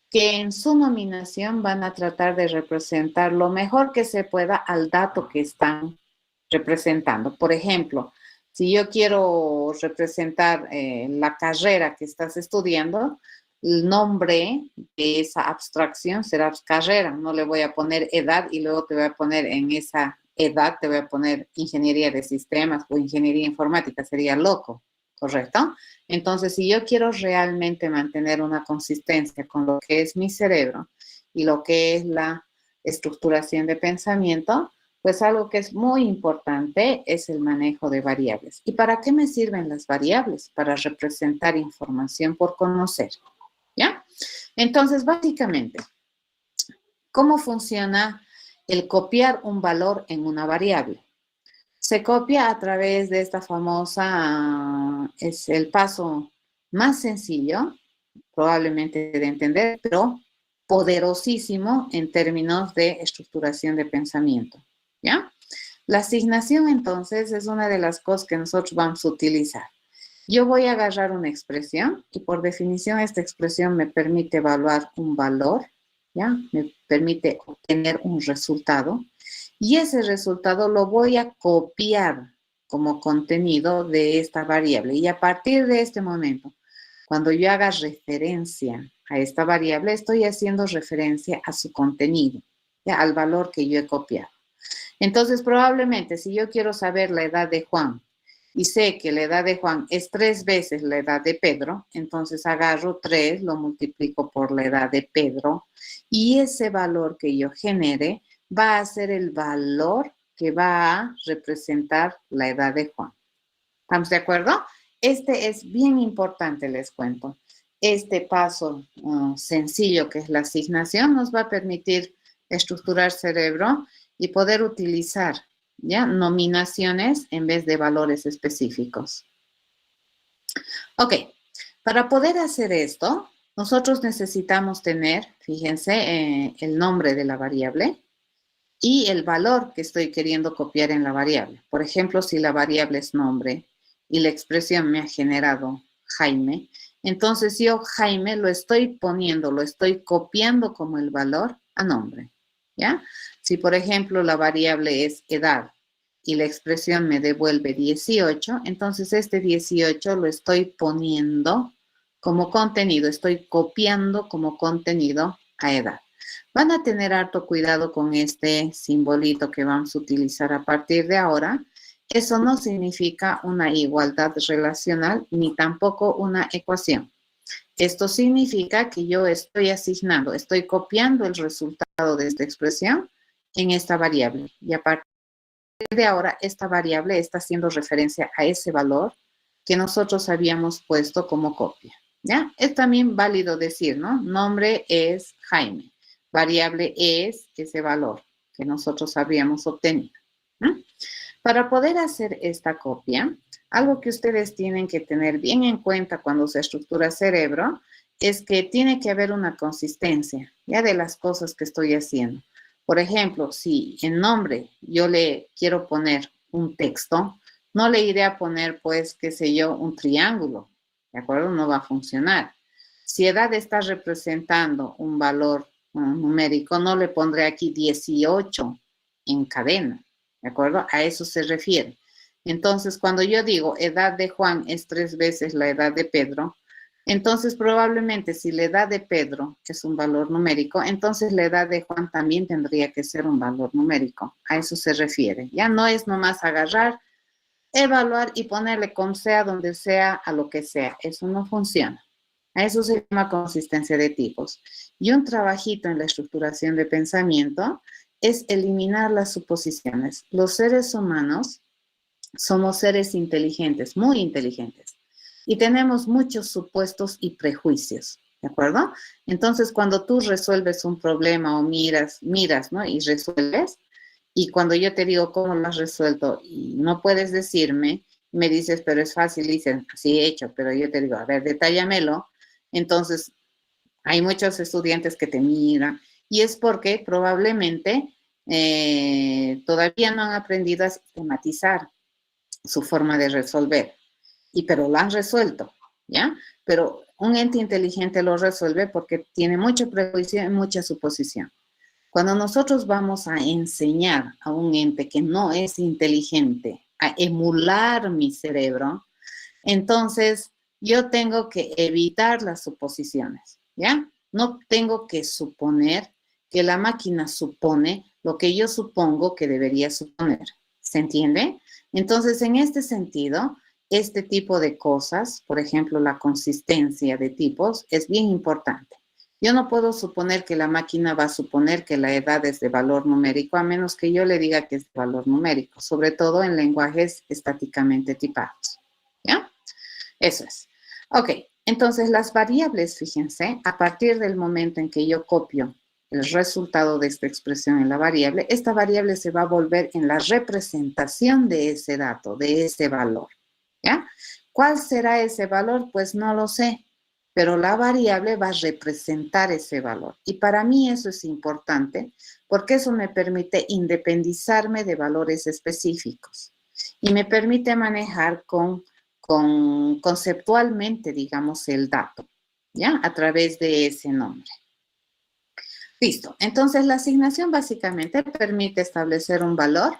que en su nominación van a tratar de representar lo mejor que se pueda al dato que están representando. Por ejemplo, si yo quiero representar la carrera que estás estudiando, el nombre de esa abstracción será carrera. No le voy a poner edad y luego te voy a poner en esa edad, te voy a poner ingeniería de sistemas o ingeniería informática, sería loco, ¿correcto? Entonces, si yo quiero realmente mantener una consistencia con lo que es mi cerebro y lo que es la estructuración de pensamiento, pues algo que es muy importante es el manejo de variables. ¿Y para qué me sirven las variables? Para representar información por conocer, ¿ya? Entonces, básicamente, ¿cómo funciona el copiar un valor en una variable? Se copia a través de esta famosa, es el paso más sencillo, probablemente de entender, pero poderosísimo en términos de estructuración de pensamiento, ¿ya? La asignación, entonces, es una de las cosas que nosotros vamos a utilizar. Yo voy a agarrar una expresión y por definición esta expresión me permite evaluar un valor, ¿ya? Me permite obtener un resultado. Y ese resultado lo voy a copiar como contenido de esta variable. Y a partir de este momento, cuando yo haga referencia a esta variable, estoy haciendo referencia a su contenido, ¿ya? Al valor que yo he copiado. Entonces, probablemente, si yo quiero saber la edad de Juan y sé que la edad de Juan es 3 veces la edad de Pedro, entonces agarro 3, lo multiplico por la edad de Pedro y ese valor que yo genere va a ser el valor que va a representar la edad de Juan. ¿Estamos de acuerdo? Este es bien importante, les cuento. Este paso sencillo que es la asignación nos va a permitir estructurar cerebro y poder utilizar, ¿ya? Nominaciones en vez de valores específicos. Ok, para poder hacer esto, nosotros necesitamos tener, fíjense, el nombre de la variable y el valor que estoy queriendo copiar en la variable. Por ejemplo, si la variable es nombre y la expresión me ha generado Jaime, entonces yo Jaime lo estoy poniendo, lo estoy copiando como el valor a nombre, ¿ya? Si, por ejemplo, la variable es edad y la expresión me devuelve 18, entonces este 18 lo estoy poniendo como contenido, estoy copiando como contenido a edad. Van a tener harto cuidado con este simbolito que vamos a utilizar a partir de ahora. Eso no significa una igualdad relacional ni tampoco una ecuación. Esto significa que yo estoy asignando, estoy copiando el resultado de esta expresión en esta variable. Y a partir de ahora, esta variable está haciendo referencia a ese valor que nosotros habíamos puesto como copia, ¿ya? Es también válido decir, ¿no? Nombre es Jaime. Variable es ese valor que nosotros habíamos obtenido, ¿no? Para poder hacer esta copia, algo que ustedes tienen que tener bien en cuenta cuando se estructura cerebro es que tiene que haber una consistencia, ya de las cosas que estoy haciendo. Por ejemplo, si en nombre yo le quiero poner un texto, no le iré a poner, pues, qué sé yo, un triángulo, ¿de acuerdo? No va a funcionar. Si edad está representando un valor numérico, no le pondré aquí 18 en cadena, ¿de acuerdo? A eso se refiere. Entonces, cuando yo digo edad de Juan es 3 veces la edad de Pedro, Entonces, probablemente si la edad de Pedro es un valor numérico, entonces la edad de Juan también tendría que ser un valor numérico. A eso se refiere. Ya no es nomás agarrar, evaluar y ponerle como sea, donde sea, a lo que sea. Eso no funciona. A eso se llama consistencia de tipos. Y un trabajito en la estructuración de pensamiento es eliminar las suposiciones. Los seres humanos somos seres inteligentes, muy inteligentes. Y tenemos muchos supuestos y prejuicios, ¿de acuerdo? Entonces, cuando tú resuelves un problema o miras, ¿no? Y resuelves, y cuando yo te digo cómo lo has resuelto y no puedes decirme, me dices, pero es fácil, y dices, así he hecho, pero yo te digo, a ver, detállamelo. Entonces, hay muchos estudiantes que te miran, y es porque probablemente todavía no han aprendido a sistematizar su forma de resolver. Pero lo han resuelto, ¿ya? Pero un ente inteligente lo resuelve porque tiene mucho prejuicio y mucha suposición. Cuando nosotros vamos a enseñar a un ente que no es inteligente a emular mi cerebro, entonces yo tengo que evitar las suposiciones, ¿ya? No tengo que suponer que la máquina supone lo que yo supongo que debería suponer. ¿Se entiende? Entonces, en este sentido, este tipo de cosas, por ejemplo, la consistencia de tipos, es bien importante. Yo no puedo suponer que la máquina va a suponer que la edad es de valor numérico, a menos que yo le diga que es de valor numérico, sobre todo en lenguajes estáticamente tipados. ¿Ya? Eso es. Ok, entonces las variables, fíjense, a partir del momento en que yo copio el resultado de esta expresión en la variable, esta variable se va a volver en la representación de ese dato, de ese valor. ¿Ya? ¿Cuál será ese valor? Pues no lo sé, pero la variable va a representar ese valor. Y para mí eso es importante porque eso me permite independizarme de valores específicos y me permite manejar conceptualmente, digamos, el dato, ¿ya? A través de ese nombre. Listo. Entonces, la asignación básicamente permite establecer un valor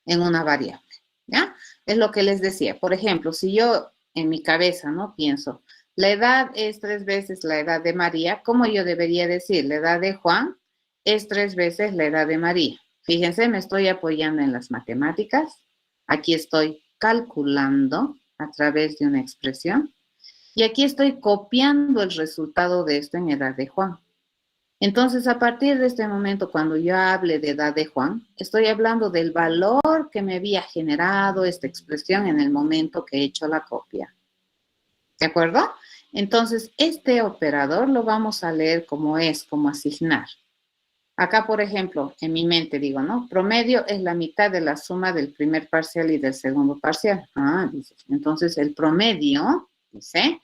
en una variable, ¿ya? Es lo que les decía. Por ejemplo, si yo en mi cabeza, ¿no? Pienso, la edad es 3 veces la edad de María, ¿cómo yo debería decir? La edad de Juan es 3 veces la edad de María. Fíjense, me estoy apoyando en las matemáticas. Aquí estoy calculando a través de una expresión. Y aquí estoy copiando el resultado de esto en edad de Juan. Entonces, a partir de este momento, cuando yo hable de edad de Juan, estoy hablando del valor que me había generado esta expresión en el momento que he hecho la copia. ¿De acuerdo? Entonces, este operador lo vamos a leer como es, como asignar. Acá, por ejemplo, en mi mente digo, ¿no? Promedio es la mitad de la suma del primer parcial y del segundo parcial. Ah, dice. Entonces, el promedio, dice,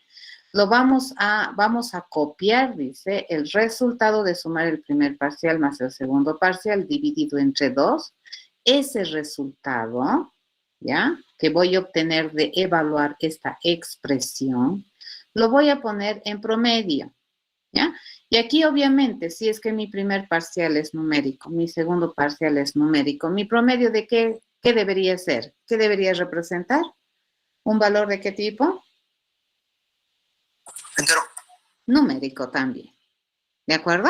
lo vamos a copiar, dice, el resultado de sumar el primer parcial más el segundo parcial dividido entre 2. Ese resultado, ¿ya? Que voy a obtener de evaluar esta expresión, lo voy a poner en promedio, ¿ya? Y aquí, obviamente, si es que mi primer parcial es numérico, mi segundo parcial es numérico, ¿mi promedio de qué debería ser? ¿Qué debería representar? ¿Un valor de qué tipo? Entero. Numérico también, ¿de acuerdo?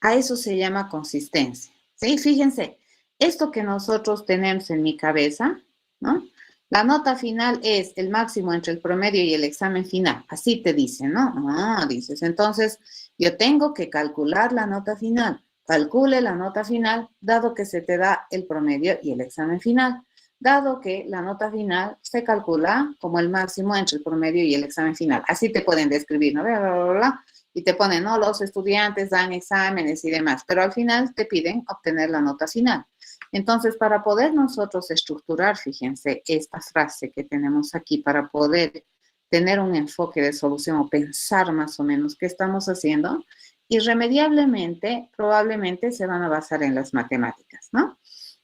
A eso se llama consistencia, ¿sí? Fíjense, esto que nosotros tenemos en mi cabeza, ¿no? La nota final es el máximo entre el promedio y el examen final, así te dicen, ¿no? Ah, dices, entonces yo tengo que calcular la nota final. Calcule la nota final, dado que se te da el promedio y el examen final, dado que la nota final se calcula como el máximo entre el promedio y el examen final. Así te pueden describir, ¿no? Bla, bla, bla, bla, y te ponen, ¿no? Los estudiantes dan exámenes y demás, pero al final te piden obtener la nota final. Entonces, para poder nosotros estructurar, fíjense, esta frase que tenemos aquí, para poder tener un enfoque de solución o pensar más o menos qué estamos haciendo, irremediablemente, probablemente se van a basar en las matemáticas, ¿no?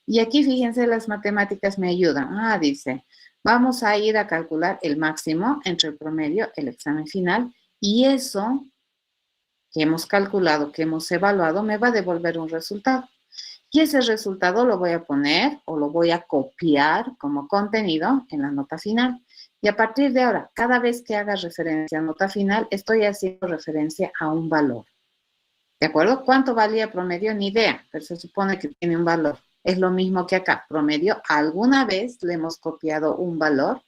Y aquí, fíjense, las matemáticas me ayudan. Ah, dice, vamos a ir a calcular el máximo entre el promedio, el examen final, y eso que hemos calculado, que hemos evaluado, me va a devolver un resultado. Y ese resultado lo voy a poner o lo voy a copiar como contenido en la nota final. Y a partir de ahora, cada vez que haga referencia a nota final, estoy haciendo referencia a un valor. ¿De acuerdo? ¿Cuánto valía promedio? Ni idea, pero se supone que tiene un valor. Es lo mismo que acá. Promedio, alguna vez le hemos copiado un valor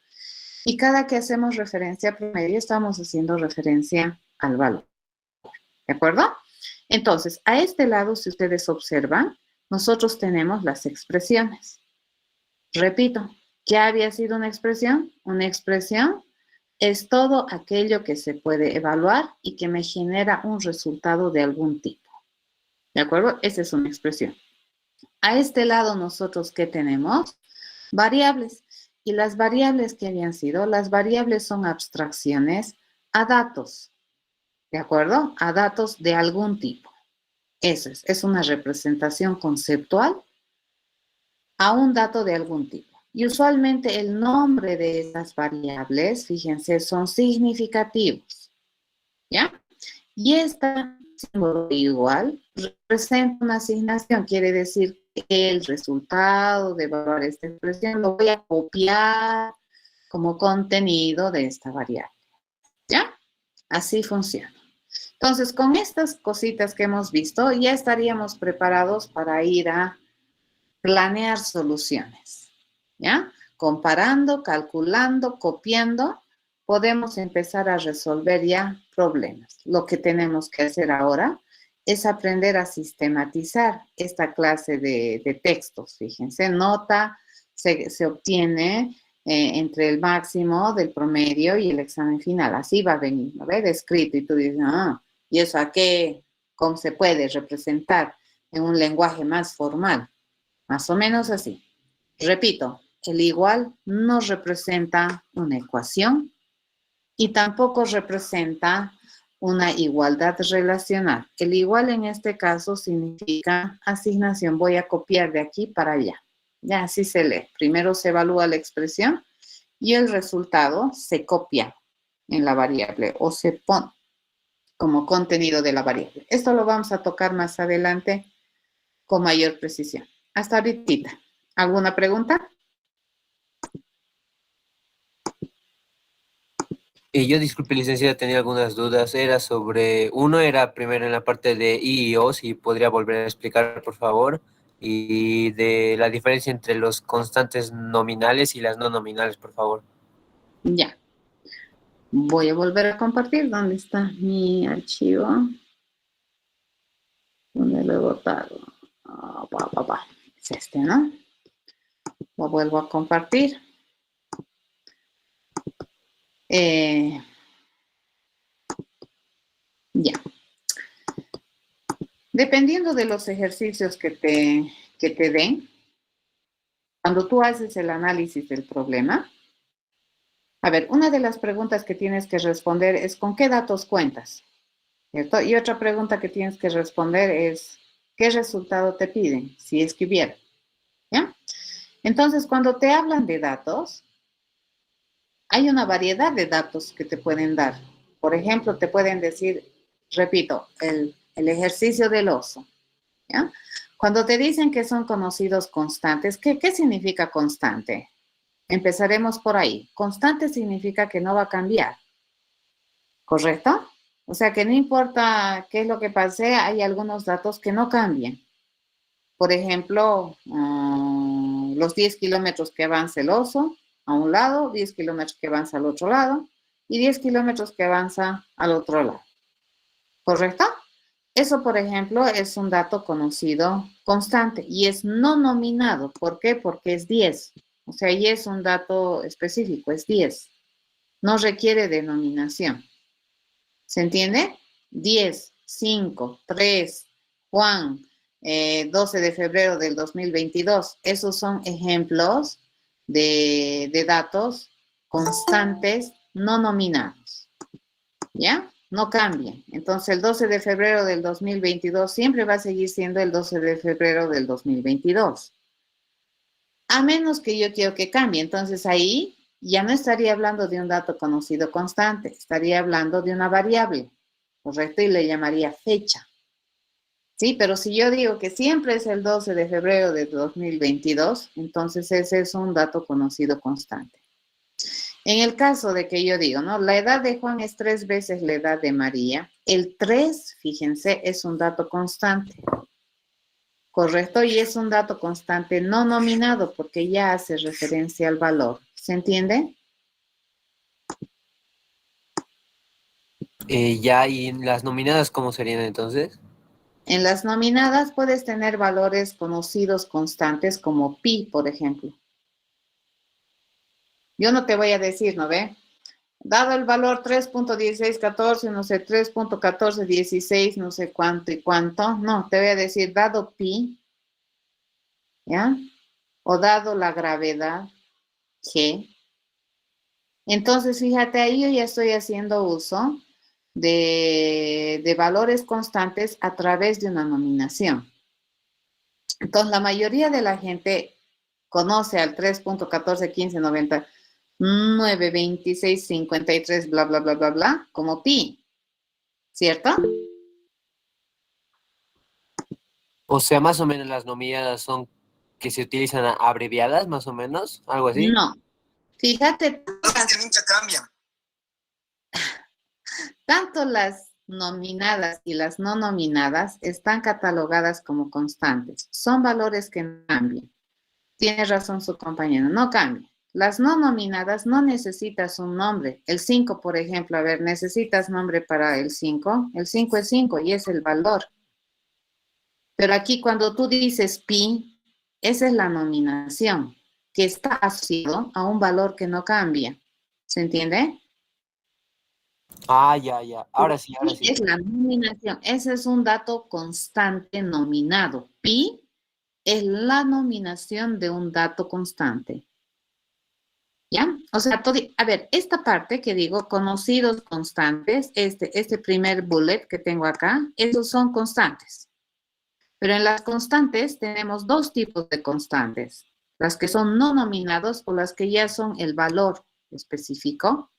y cada que hacemos referencia a promedio, estamos haciendo referencia al valor. ¿De acuerdo? Entonces, a este lado, si ustedes observan, nosotros tenemos las expresiones. Repito, ¿qué había sido una expresión? Una expresión es todo aquello que se puede evaluar y que me genera un resultado de algún tipo. ¿De acuerdo? Esa es una expresión. A este lado, nosotros, ¿qué tenemos? Variables. Y las variables que habían sido, las variables son abstracciones a datos. ¿De acuerdo? A datos de algún tipo. Eso es una representación conceptual a un dato de algún tipo. Y usualmente el nombre de estas variables, fíjense, son significativos. ¿Ya? Y esta símbolo igual representa una asignación, quiere decir que el resultado de evaluar esta expresión lo voy a copiar como contenido de esta variable. ¿Ya? Así funciona. Entonces, con estas cositas que hemos visto, ya estaríamos preparados para ir a planear soluciones, ¿ya? Comparando, calculando, copiando, podemos empezar a resolver ya problemas. Lo que tenemos que hacer ahora es aprender a sistematizar esta clase de textos. Fíjense, nota se obtiene entre el máximo del promedio y el examen final. Así va a venir, ¿no ve? Descrito y tú dices, ¿y eso a qué? ¿Cómo se puede representar en un lenguaje más formal? Más o menos así. Repito, el igual no representa una ecuación y tampoco representa una igualdad relacional. El igual en este caso significa asignación. Voy a copiar de aquí para allá. Ya así se lee. Primero se evalúa la expresión y el resultado se copia en la variable o se pone como contenido de la variable. Esto lo vamos a tocar más adelante con mayor precisión. Hasta ahorita. ¿Alguna pregunta? Yo, disculpe, licenciada, tenía algunas dudas. Era sobre, uno era primero en la parte de I y O, si podría volver a explicar, por favor, y de la diferencia entre los constantes nominales y las no nominales, por favor. Ya. Voy a volver a compartir. ¿Dónde está mi archivo? ¿Dónde lo he botado? Es este, ¿no? Lo vuelvo a compartir. Ya. Dependiendo de los ejercicios que te den, cuando tú haces el análisis del problema, a ver, una de las preguntas que tienes que responder es ¿con qué datos cuentas? ¿Cierto? Y otra pregunta que tienes que responder es ¿qué resultado te piden? Si es que hubiera. ¿Ya? Entonces, cuando te hablan de datos, hay una variedad de datos que te pueden dar. Por ejemplo, te pueden decir, repito, el ejercicio del oso. ¿Ya? Cuando te dicen que son conocidos constantes, ¿qué significa constante? Empezaremos por ahí. Constante significa que no va a cambiar. ¿Correcto? O sea que no importa qué es lo que pase, hay algunos datos que no cambian. Por ejemplo, los 10 kilómetros que avanza el oso a un lado, 10 kilómetros que avanza al otro lado y 10 kilómetros que avanza al otro lado. ¿Correcto? Eso, por ejemplo, es un dato conocido constante y es no nominado. ¿Por qué? Porque es 10. O sea, y es un dato específico, es 10. No requiere denominación. ¿Se entiende? 10, 5, 3, Juan, 12 de febrero del 2022. Esos son ejemplos de datos constantes no nominados. ¿Ya? No cambian. Entonces, el 12 de febrero del 2022 siempre va a seguir siendo el 12 de febrero del 2022. A menos que yo quiero que cambie. Entonces, ahí ya no estaría hablando de un dato conocido constante. Estaría hablando de una variable. ¿Correcto? Y le llamaría fecha. Sí, pero si yo digo que siempre es el 12 de febrero de 2022, entonces ese es un dato conocido constante. En el caso de que yo digo, ¿no? La edad de Juan es 3 veces la edad de María. El 3, fíjense, es un dato constante. ¿Correcto? Y es un dato constante no nominado porque ya hace referencia al valor. ¿Se entiende? Ya, ¿y las nominadas cómo serían entonces? En las nominadas puedes tener valores conocidos constantes como pi, por ejemplo. Yo no te voy a decir, ¿no ve? Dado el valor 3.1614, no sé, 3.1416, no sé cuánto y cuánto. No, te voy a decir, dado pi, ¿ya? O dado la gravedad, g. Entonces, fíjate, ahí yo ya estoy haciendo uso de valores constantes a través de una nominación. Entonces, la mayoría de la gente conoce al 3.141590. 9, 26, 53, bla, bla, bla, bla, bla, como pi, ¿cierto? O sea, más o menos las nominadas son que se utilizan abreviadas, más o menos, algo así. No, fíjate, tanto las nominadas y las no nominadas están catalogadas como constantes. Son valores que no cambian. Tiene razón su compañero, no cambian. Las no nominadas no necesitas un nombre. El 5, por ejemplo, a ver, ¿necesitas nombre para el 5? El 5 es 5 y es el valor. Pero aquí cuando tú dices pi, esa es la nominación, que está asociado a un valor que no cambia. ¿Se entiende? Ah, ya, ya. Ahora sí, ahora sí. Es la nominación. Ese es un dato constante nominado. Pi es la nominación de un dato constante. ¿Ya? O sea, a ver, esta parte que digo, conocidos constantes, este primer bullet que tengo acá, esos son constantes. Pero en las constantes tenemos dos tipos de constantes. Las que son no nominados o las que ya son el valor específico,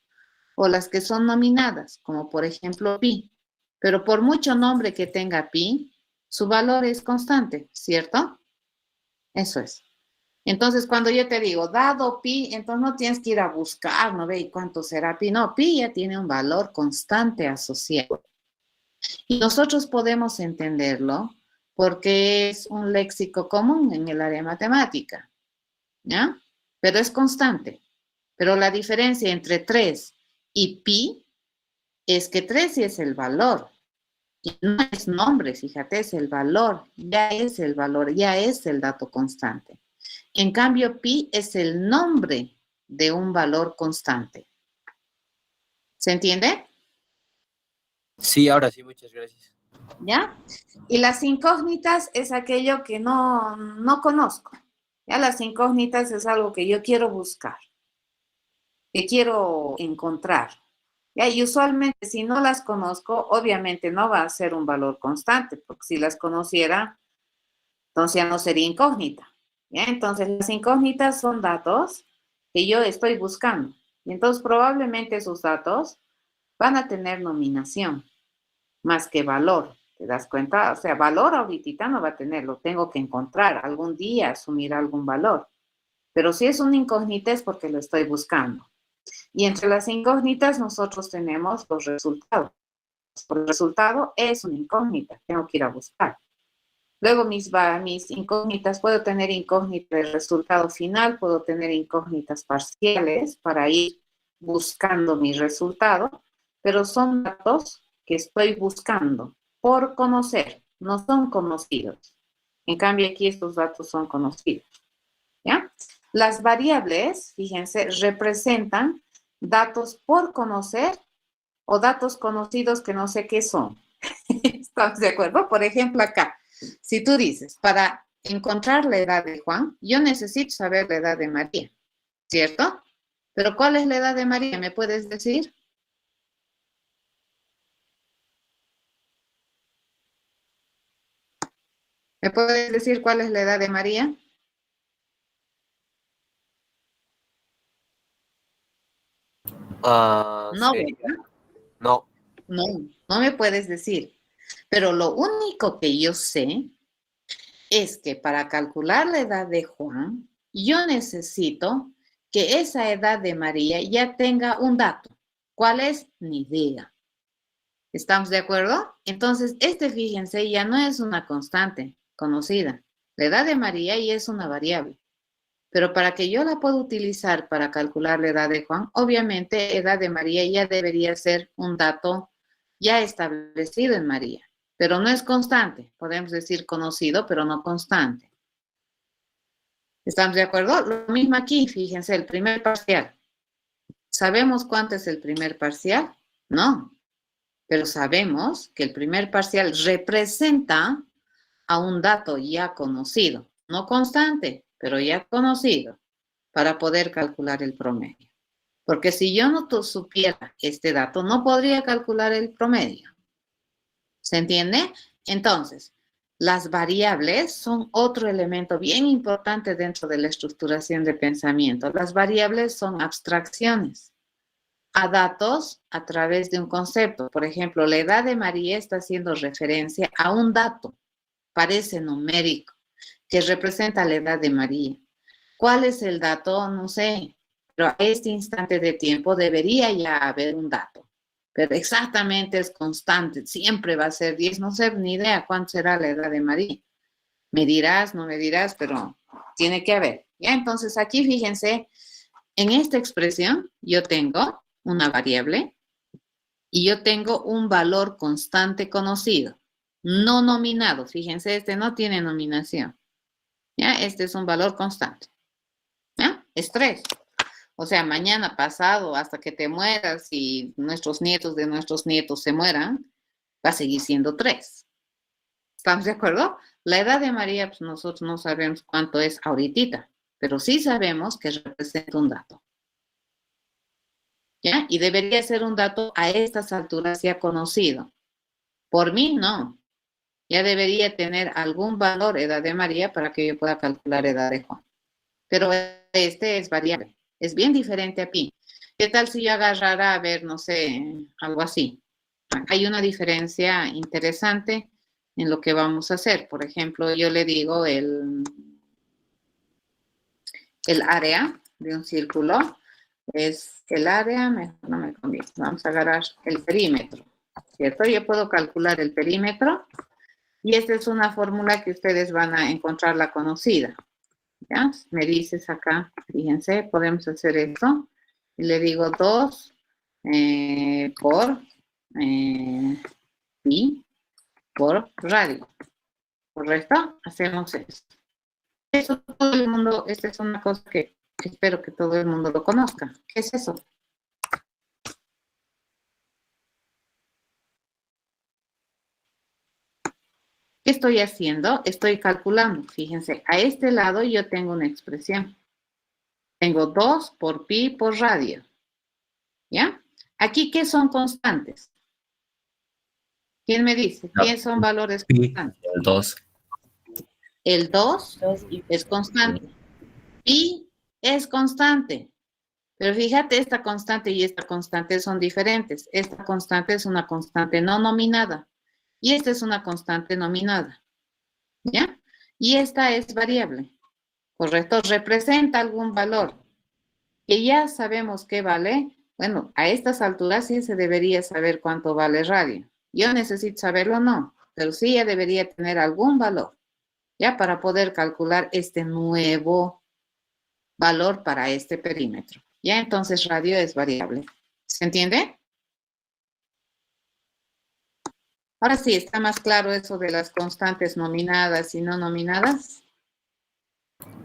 o las que son nominadas, como por ejemplo pi. Pero por mucho nombre que tenga pi, su valor es constante, ¿cierto? Eso es. Entonces, cuando yo te digo, dado pi, entonces no tienes que ir a buscar, ¿no ve? ¿Y cuánto será pi? No, pi ya tiene un valor constante asociado. Y nosotros podemos entenderlo porque es un léxico común en el área matemática, ¿ya? Pero es constante. Pero la diferencia entre 3 y pi es que 3 sí es el valor. Y no es nombre, fíjate, es el valor. Ya es el valor, ya es el dato constante. En cambio, pi es el nombre de un valor constante. ¿Se entiende? Sí, ahora sí, muchas gracias. ¿Ya? Y las incógnitas es aquello que no conozco. Ya las incógnitas es algo que yo quiero buscar, que quiero encontrar. ¿Ya? Y usualmente si no las conozco, obviamente no va a ser un valor constante, porque si las conociera, entonces ya no sería incógnita. ¿Ya? Entonces las incógnitas son datos que yo estoy buscando. Y entonces probablemente esos datos van a tener nominación más que valor. ¿Te das cuenta? O sea, valor ahorita no va a tener, lo tengo que encontrar, algún día asumir algún valor. Pero si es una incógnita es porque lo estoy buscando. Y entre las incógnitas nosotros tenemos los resultados. El resultado es una incógnita, tengo que ir a buscar. Luego mis incógnitas, puedo tener incógnita del resultado final, puedo tener incógnitas parciales para ir buscando mi resultado, pero son datos que estoy buscando por conocer, no son conocidos. En cambio, aquí estos datos son conocidos. ¿Ya? Las variables, fíjense, representan datos por conocer o datos conocidos que no sé qué son. ¿Estamos de acuerdo? Por ejemplo, acá, si tú dices, para encontrar la edad de Juan, yo necesito saber la edad de María, ¿cierto? Pero ¿cuál es la edad de María? ¿Me puedes decir? ¿Me puedes decir cuál es la edad de María? No, Sí. ¿verdad? No. No me puedes decir. Pero lo único que yo sé es que para calcular la edad de Juan, yo necesito que esa edad de María ya tenga un dato. ¿Cuál es? Ni idea. ¿Estamos de acuerdo? Entonces, fíjense, ya no es una constante conocida. La edad de María ya es una variable. Pero para que yo la pueda utilizar para calcular la edad de Juan, obviamente, edad de María ya debería ser un dato ya establecido en María. Pero no es constante. Podemos decir conocido, pero no constante. ¿Estamos de acuerdo? Lo mismo aquí, fíjense, el primer parcial. ¿Sabemos cuánto es el primer parcial? No. Pero sabemos que el primer parcial representa a un dato ya conocido. No constante, pero ya conocido, para poder calcular el promedio. Porque si yo no supiera este dato, no podría calcular el promedio. ¿Se entiende? Entonces, las variables son otro elemento bien importante dentro de la estructuración de pensamiento. Las variables son abstracciones a datos a través de un concepto. Por ejemplo, la edad de María está haciendo referencia a un dato, parece numérico, que representa la edad de María. ¿Cuál es el dato? No sé, pero a este instante de tiempo debería ya haber un dato. Pero exactamente es constante, siempre va a ser 10, no sé, ni idea cuánto será la edad de María. Me dirás, no me dirás, pero tiene que haber. Ya, entonces aquí fíjense, en esta expresión yo tengo una variable y yo tengo un valor constante conocido, no nominado. Fíjense, este no tiene nominación. ¿Ya? Este es un valor constante. ¿Ya? Es 3. O sea, mañana, pasado, hasta que te mueras y nuestros nietos de nuestros nietos se mueran, va a seguir siendo 3. ¿Estamos de acuerdo? La edad de María, pues nosotros no sabemos cuánto es ahorita, pero sí sabemos que representa un dato. ¿Ya? Y debería ser un dato a estas alturas ya conocido. Por mí, no. Ya debería tener algún valor edad de María para que yo pueda calcular edad de Juan. Pero este es variable. Es bien diferente a pi. ¿Qué tal si yo agarrara a ver, no sé, algo así? Hay una diferencia interesante en lo que vamos a hacer. Por ejemplo, yo le digo el área de un círculo. Es el área, mejor no me conviene. Vamos a agarrar el perímetro, ¿cierto? Yo puedo calcular el perímetro y esta es una fórmula que ustedes van a encontrar la conocida. ¿Ya? Me dices acá, fíjense, podemos hacer esto. Y le digo 2 por pi por radio. ¿Correcto? Hacemos esto. Eso todo el mundo, esta es una cosa que espero que todo el mundo lo conozca. ¿Qué es eso? ¿Qué estoy haciendo? Estoy calculando. Fíjense, a este lado yo tengo una expresión. Tengo 2 por pi por radio. ¿Ya? Aquí, ¿qué son constantes? ¿Quién me dice? ¿Qué son valores constantes? El 2. El 2 es constante. Pi es constante. Pero fíjate, esta constante y esta constante son diferentes. Esta constante es una constante no nominada. Y esta es una constante nominada. ¿Ya? Y esta es variable. ¿Correcto? Representa algún valor. Que ya sabemos qué vale. Bueno, a estas alturas sí se debería saber cuánto vale radio. Yo necesito saberlo o no, pero sí ya debería tener algún valor. ¿Ya? Para poder calcular este nuevo valor para este perímetro. ¿Ya? Entonces radio es variable. ¿Se entiende? Ahora sí, ¿está más claro eso de las constantes nominadas y no nominadas?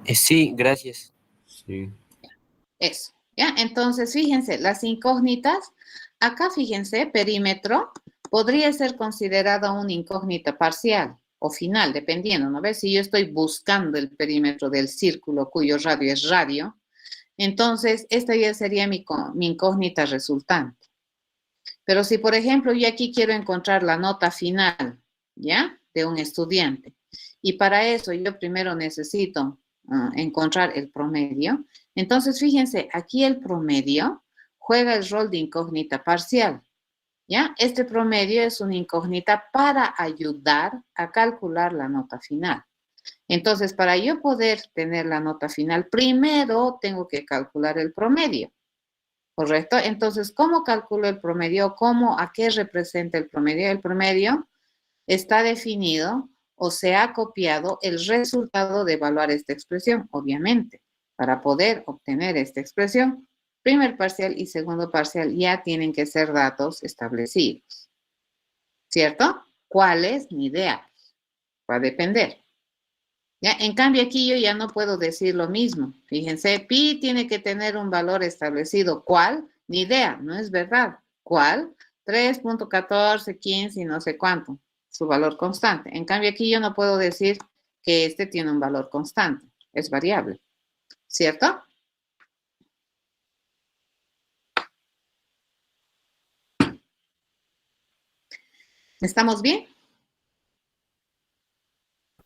Sí, gracias. Sí. Eso. ¿Ya? Entonces, fíjense, las incógnitas, acá fíjense, perímetro, podría ser considerada una incógnita parcial o final, dependiendo, ¿no ves? Si yo estoy buscando el perímetro del círculo cuyo radio es radio, entonces esta ya sería mi incógnita resultante. Pero si, por ejemplo, yo aquí quiero encontrar la nota final, ¿ya? De un estudiante. Y para eso yo primero necesito encontrar el promedio. Entonces, fíjense, aquí el promedio juega el rol de incógnita parcial, ¿ya? Este promedio es una incógnita para ayudar a calcular la nota final. Entonces, para yo poder tener la nota final, primero tengo que calcular el promedio, ¿correcto? Entonces, ¿cómo calculo el promedio? ¿A qué representa el promedio? El promedio está definido o se ha copiado el resultado de evaluar esta expresión, obviamente. Para poder obtener esta expresión, primer parcial y segundo parcial ya tienen que ser datos establecidos, ¿cierto? ¿Cuáles? Ni idea. Va a depender. ¿Ya? En cambio, aquí yo ya no puedo decir lo mismo. Fíjense, pi tiene que tener un valor establecido. ¿Cuál? Ni idea, no es verdad. ¿Cuál? 3.1415 y no sé cuánto. Su valor constante. En cambio, aquí yo no puedo decir que este tiene un valor constante. Es variable. ¿Cierto? ¿Estamos bien?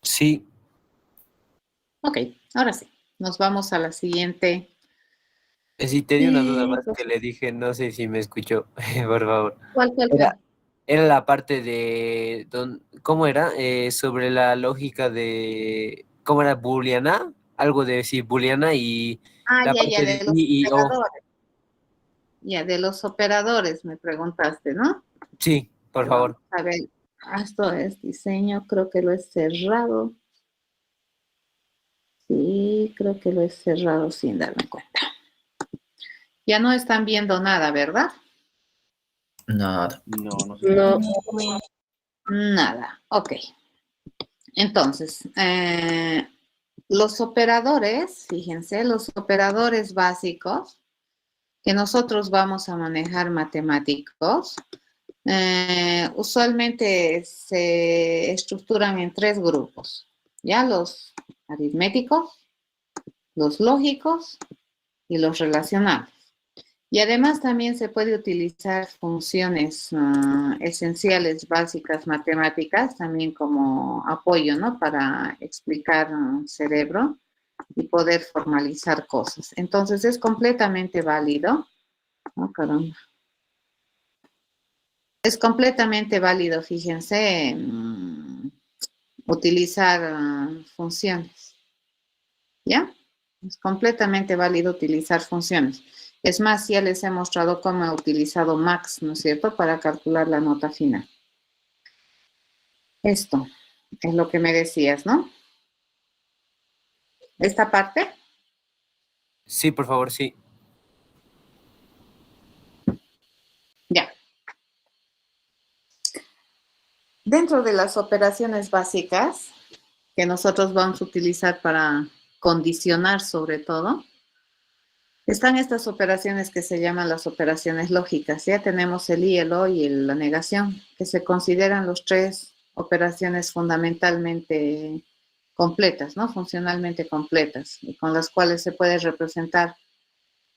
Sí. Ok, ahora sí. Nos vamos a la siguiente. Sí, tenía una duda más Pues, que le dije, no sé si me escuchó, por favor. ¿Cuál? Era la parte de, ¿cómo era? Sobre la lógica de, ¿cómo era? Booleana, algo de sí, Booleana y la Ya, parte de de los I y O. operadores. Ya, de los operadores me preguntaste, ¿no? Sí, por Vamos favor. a ver, esto es diseño, creo que lo he cerrado. Sí, creo que lo he cerrado sin darme cuenta. Ya no están viendo nada, ¿verdad? Nada. No. Nada, ok. Entonces, los operadores, fíjense, los operadores básicos que nosotros vamos a manejar matemáticos, usualmente se estructuran en 3 grupos, ¿ya? Los aritméticos, los lógicos y los relacionales. Y además también se puede utilizar funciones esenciales básicas matemáticas también como apoyo, ¿no? Para explicar cerebro y poder formalizar cosas. Entonces es completamente válido. Oh, caramba. Es completamente válido, fíjense, utilizar funciones. ¿Ya? Es completamente válido utilizar funciones. Es más, ya les he mostrado cómo he utilizado max, ¿no es cierto?, para calcular la nota final. Esto es lo que me decías, ¿no? Esta parte. Sí, por favor, sí. Ya. Dentro de las operaciones básicas que nosotros vamos a utilizar para condicionar sobre todo, están estas operaciones que se llaman las operaciones lógicas. Ya tenemos el y, el o y la negación, que se consideran los 3 operaciones fundamentalmente completas, ¿no? Funcionalmente completas, y con las cuales se puede representar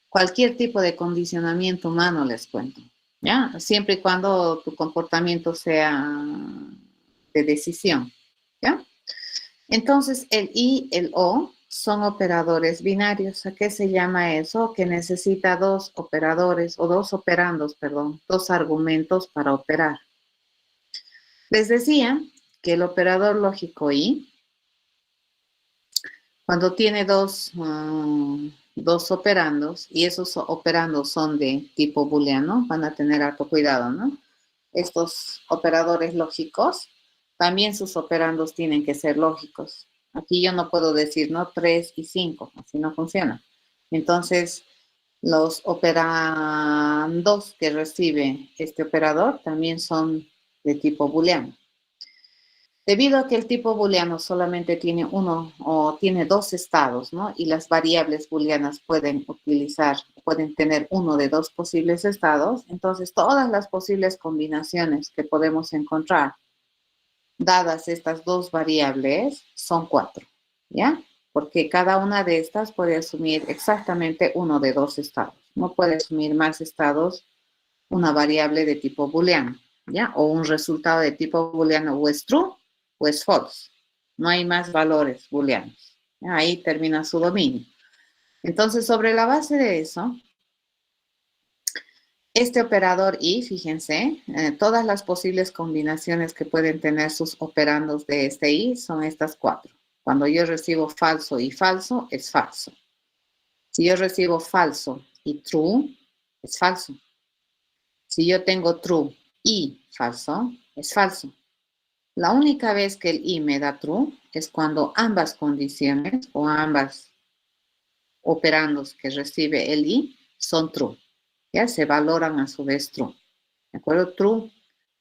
cualquier tipo de condicionamiento humano, les cuento, ¿ya? Siempre y cuando tu comportamiento sea de decisión, ¿ya? Entonces, el y, el o son operadores binarios. ¿A qué se llama eso? Que necesita 2 operadores o 2 operandos, perdón, 2 argumentos para operar. Les decía que el operador lógico y, cuando tiene dos operandos, y esos operandos son de tipo booleano, van a tener harto cuidado, ¿no? Estos operadores lógicos, también sus operandos tienen que ser lógicos. Aquí yo no puedo decir, ¿no? 3 y 5, así no funciona. Entonces, los operandos que recibe este operador también son de tipo booleano. Debido a que el tipo booleano solamente tiene uno o tiene 2 estados, ¿no? Y las variables booleanas pueden tener uno de 2 posibles estados, entonces todas las posibles combinaciones que podemos encontrar, dadas estas 2 variables, son 4, ¿ya? Porque cada una de estas puede asumir exactamente uno de 2 estados. No puede asumir más estados una variable de tipo booleano, ¿ya? O un resultado de tipo booleano o es true o es false. No hay más valores booleanos. Ahí termina su dominio. Entonces, sobre la base de eso, este operador y, fíjense, todas las posibles combinaciones que pueden tener sus operandos de este y son estas 4. Cuando yo recibo falso y falso, es falso. Si yo recibo falso y true, es falso. Si yo tengo true y falso, es falso. La única vez que el y me da true es cuando ambas condiciones o ambas operandos que recibe el y son true. Ya se valoran a su vez true. ¿De acuerdo? True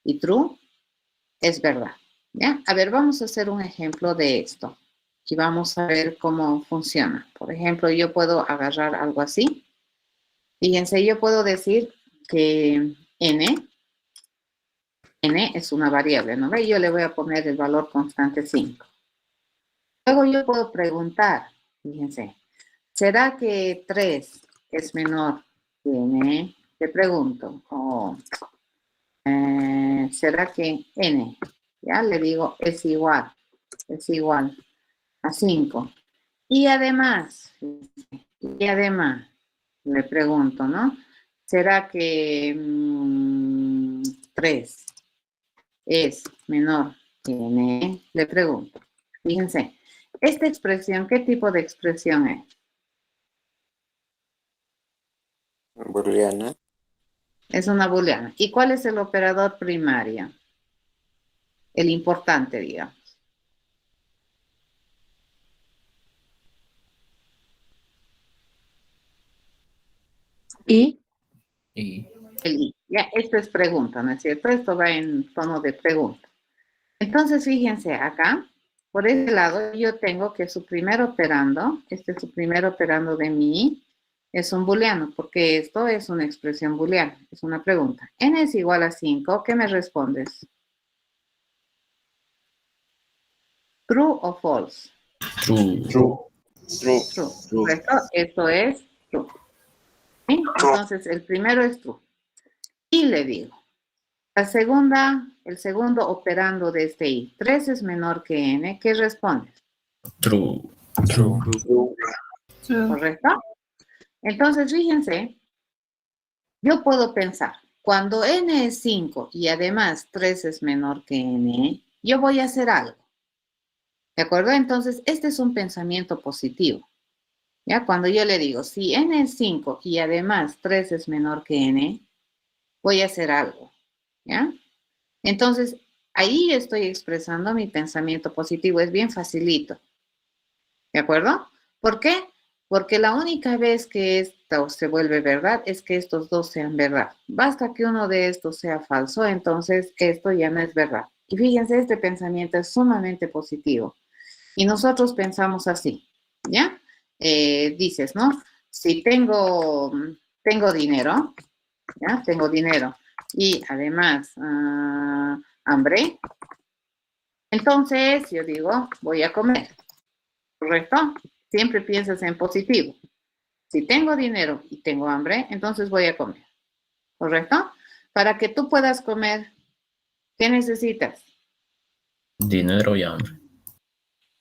y true es verdad. ¿Ya? A ver, vamos a hacer un ejemplo de esto. Y vamos a ver cómo funciona. Por ejemplo, yo puedo agarrar algo así. Fíjense, yo puedo decir que n es una variable, ¿no ve? Yo le voy a poner el valor constante 5. Luego yo puedo preguntar, fíjense, ¿será que 3 es menor que n? Le pregunto, ¿será que n? Ya le digo, es igual a 5. Y además, le pregunto, ¿no? ¿Será que 3 es menor que n? Le pregunto. Fíjense, esta expresión, ¿qué tipo de expresión es? Booleana. Es una booleana. ¿Y cuál es el operador primario? El importante, digamos. Y El i. Ya, esto es pregunta, ¿no es cierto? Esto va en tono de pregunta. Entonces, fíjense, acá, por ese lado, yo tengo que su primer operando, este es su primer operando de mi i, es un booleano, porque esto es una expresión booleana, es una pregunta. N es igual a 5, ¿qué me respondes? ¿True o false? true. True. True. ¿Correcto? Esto es true. ¿Sí? Entonces, el primero es true. Y le digo, el segundo operando de este i, 3 es menor que n, ¿qué respondes? True. ¿Correcto? Entonces, fíjense, yo puedo pensar, cuando n es 5 y además 3 es menor que n, yo voy a hacer algo. ¿De acuerdo? Entonces, este es un pensamiento positivo. ¿Ya? Cuando yo le digo, si n es 5 y además 3 es menor que n, voy a hacer algo. ¿Ya? Entonces, ahí estoy expresando mi pensamiento positivo. Es bien facilito. ¿De acuerdo? ¿Por qué? Porque la única vez que esto se vuelve verdad es que estos dos sean verdad. Basta que uno de estos sea falso, entonces esto ya no es verdad. Y fíjense, este pensamiento es sumamente positivo. Y nosotros pensamos así, ¿ya? Dices, ¿no? Si tengo dinero, ¿ya? Tengo dinero y además hambre, entonces yo digo, voy a comer. ¿Correcto? Siempre piensas en positivo. Si tengo dinero y tengo hambre, entonces voy a comer. ¿Correcto? Para que tú puedas comer, ¿qué necesitas? Dinero y hambre.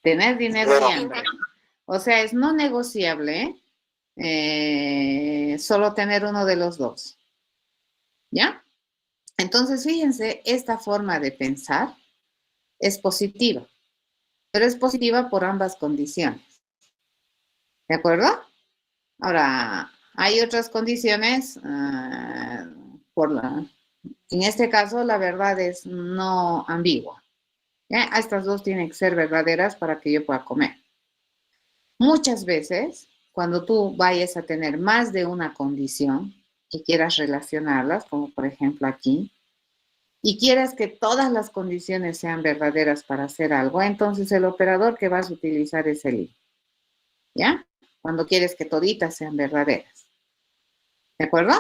Tener dinero y hambre. O sea, es no negociable solo tener uno de los dos. ¿Ya? Entonces, fíjense, esta forma de pensar es positiva, pero es positiva por ambas condiciones. ¿De acuerdo? Ahora, hay otras condiciones, en este caso la verdad es no ambigua. ¿Ya? Estas dos tienen que ser verdaderas para que yo pueda comer. Muchas veces, cuando tú vayas a tener más de una condición y quieras relacionarlas, como por ejemplo aquí, y quieras que todas las condiciones sean verdaderas para hacer algo, entonces el operador que vas a utilizar es el i. ¿Ya? Cuando quieres que toditas sean verdaderas. ¿De acuerdo?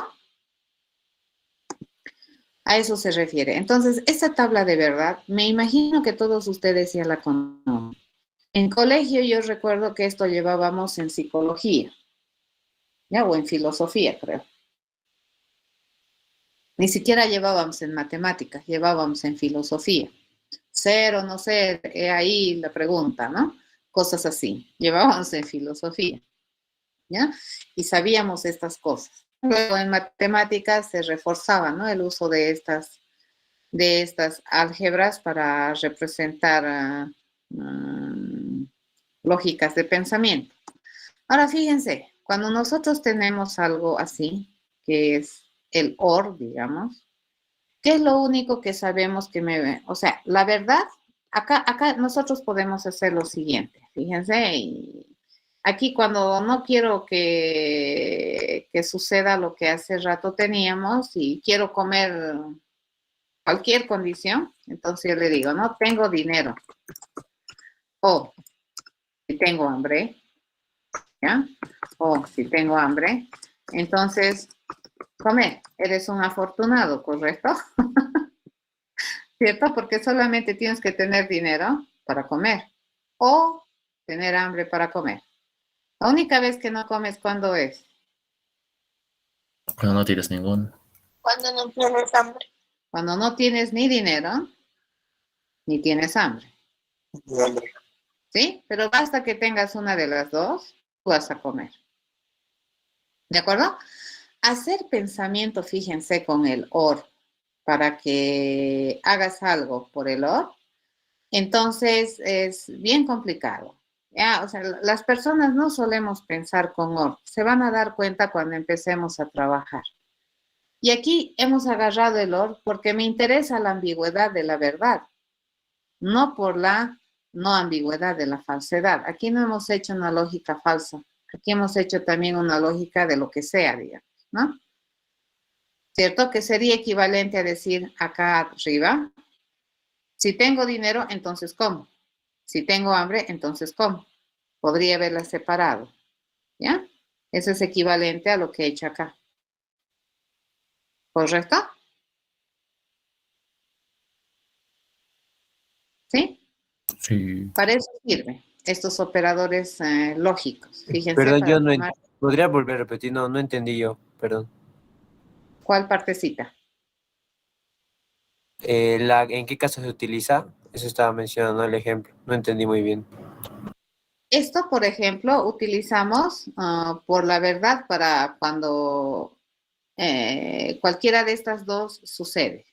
A eso se refiere. Entonces, esta tabla de verdad, me imagino que todos ustedes ya la conocen. En colegio yo recuerdo que esto llevábamos en psicología, ¿ya? O en filosofía, creo. Ni siquiera llevábamos en matemáticas, llevábamos en filosofía. Ser o no ser, ahí la pregunta, ¿no? Cosas así. Llevábamos en filosofía, ¿ya? Y sabíamos estas cosas. Luego en matemáticas se reforzaba, ¿no? El uso de estas álgebras para representar lógicas de pensamiento. Ahora fíjense, cuando nosotros tenemos algo así, que es el OR, digamos, ¿qué es lo único que sabemos que o sea, la verdad, acá nosotros podemos hacer lo siguiente, fíjense, y aquí cuando no quiero que suceda lo que hace rato teníamos y quiero comer cualquier condición, entonces yo le digo, no tengo dinero, o si tengo hambre, ¿ya? O si tengo hambre, entonces, comer, eres un afortunado, ¿correcto? ¿Cierto? Porque solamente tienes que tener dinero para comer o tener hambre para comer. La única vez que no comes, ¿cuándo es? Cuando no tienes ningún. Cuando no tienes hambre. Cuando no tienes ni dinero, ni tienes hambre. ¿Sí? Pero basta que tengas una de las dos, tú vas a comer. ¿De acuerdo? Hacer pensamiento, fíjense, con el OR, para que hagas algo por el OR, entonces es bien complicado. ¿Ya? O sea, las personas no solemos pensar con OR, se van a dar cuenta cuando empecemos a trabajar. Y aquí hemos agarrado el OR porque me interesa la ambigüedad de la verdad, no por la no ambigüedad de la falsedad. Aquí no hemos hecho una lógica falsa, aquí hemos hecho también una lógica de lo que sea, digamos, ¿no? ¿Cierto? Que sería equivalente a decir acá arriba, si tengo dinero, entonces como. Si tengo hambre, entonces como. Podría haberla separado, ¿ya? Eso es equivalente a lo que he hecho acá. ¿Correcto? ¿Sí? Sí. Para eso sirve estos operadores lógicos. Fíjense, Perdón, para yo no tomar podría volver a repetir, no entendí yo, perdón. ¿cuál partecita? ¿En qué caso se utiliza? Eso estaba mencionando el ejemplo, no entendí muy bien. Esto, por ejemplo, utilizamos por la verdad para cuando cualquiera de estas dos sucede,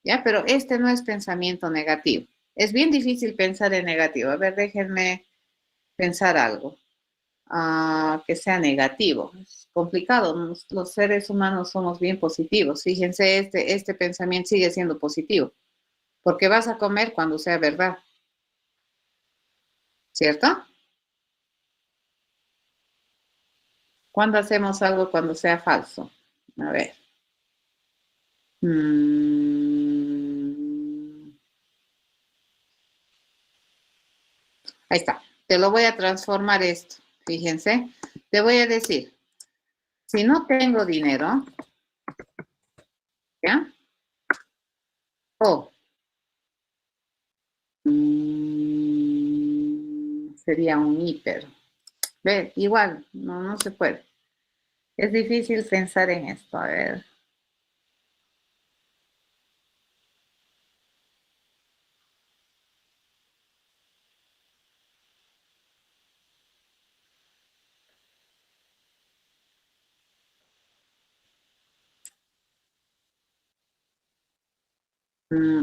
¿ya? Pero este no es pensamiento negativo. Es bien difícil pensar en negativo. A ver, déjenme pensar algo que sea negativo. Es complicado. Los seres humanos somos bien positivos. Fíjense, este pensamiento sigue siendo positivo, porque vas a comer cuando sea verdad, ¿cierto? ¿Cuándo hacemos algo cuando sea falso? A ver. Ahí está. Te lo voy a transformar esto. Fíjense. Te voy a decir, si no tengo dinero, ¿ya? O sería un hiper. Ve, igual, no se puede. Es difícil pensar en esto. A ver.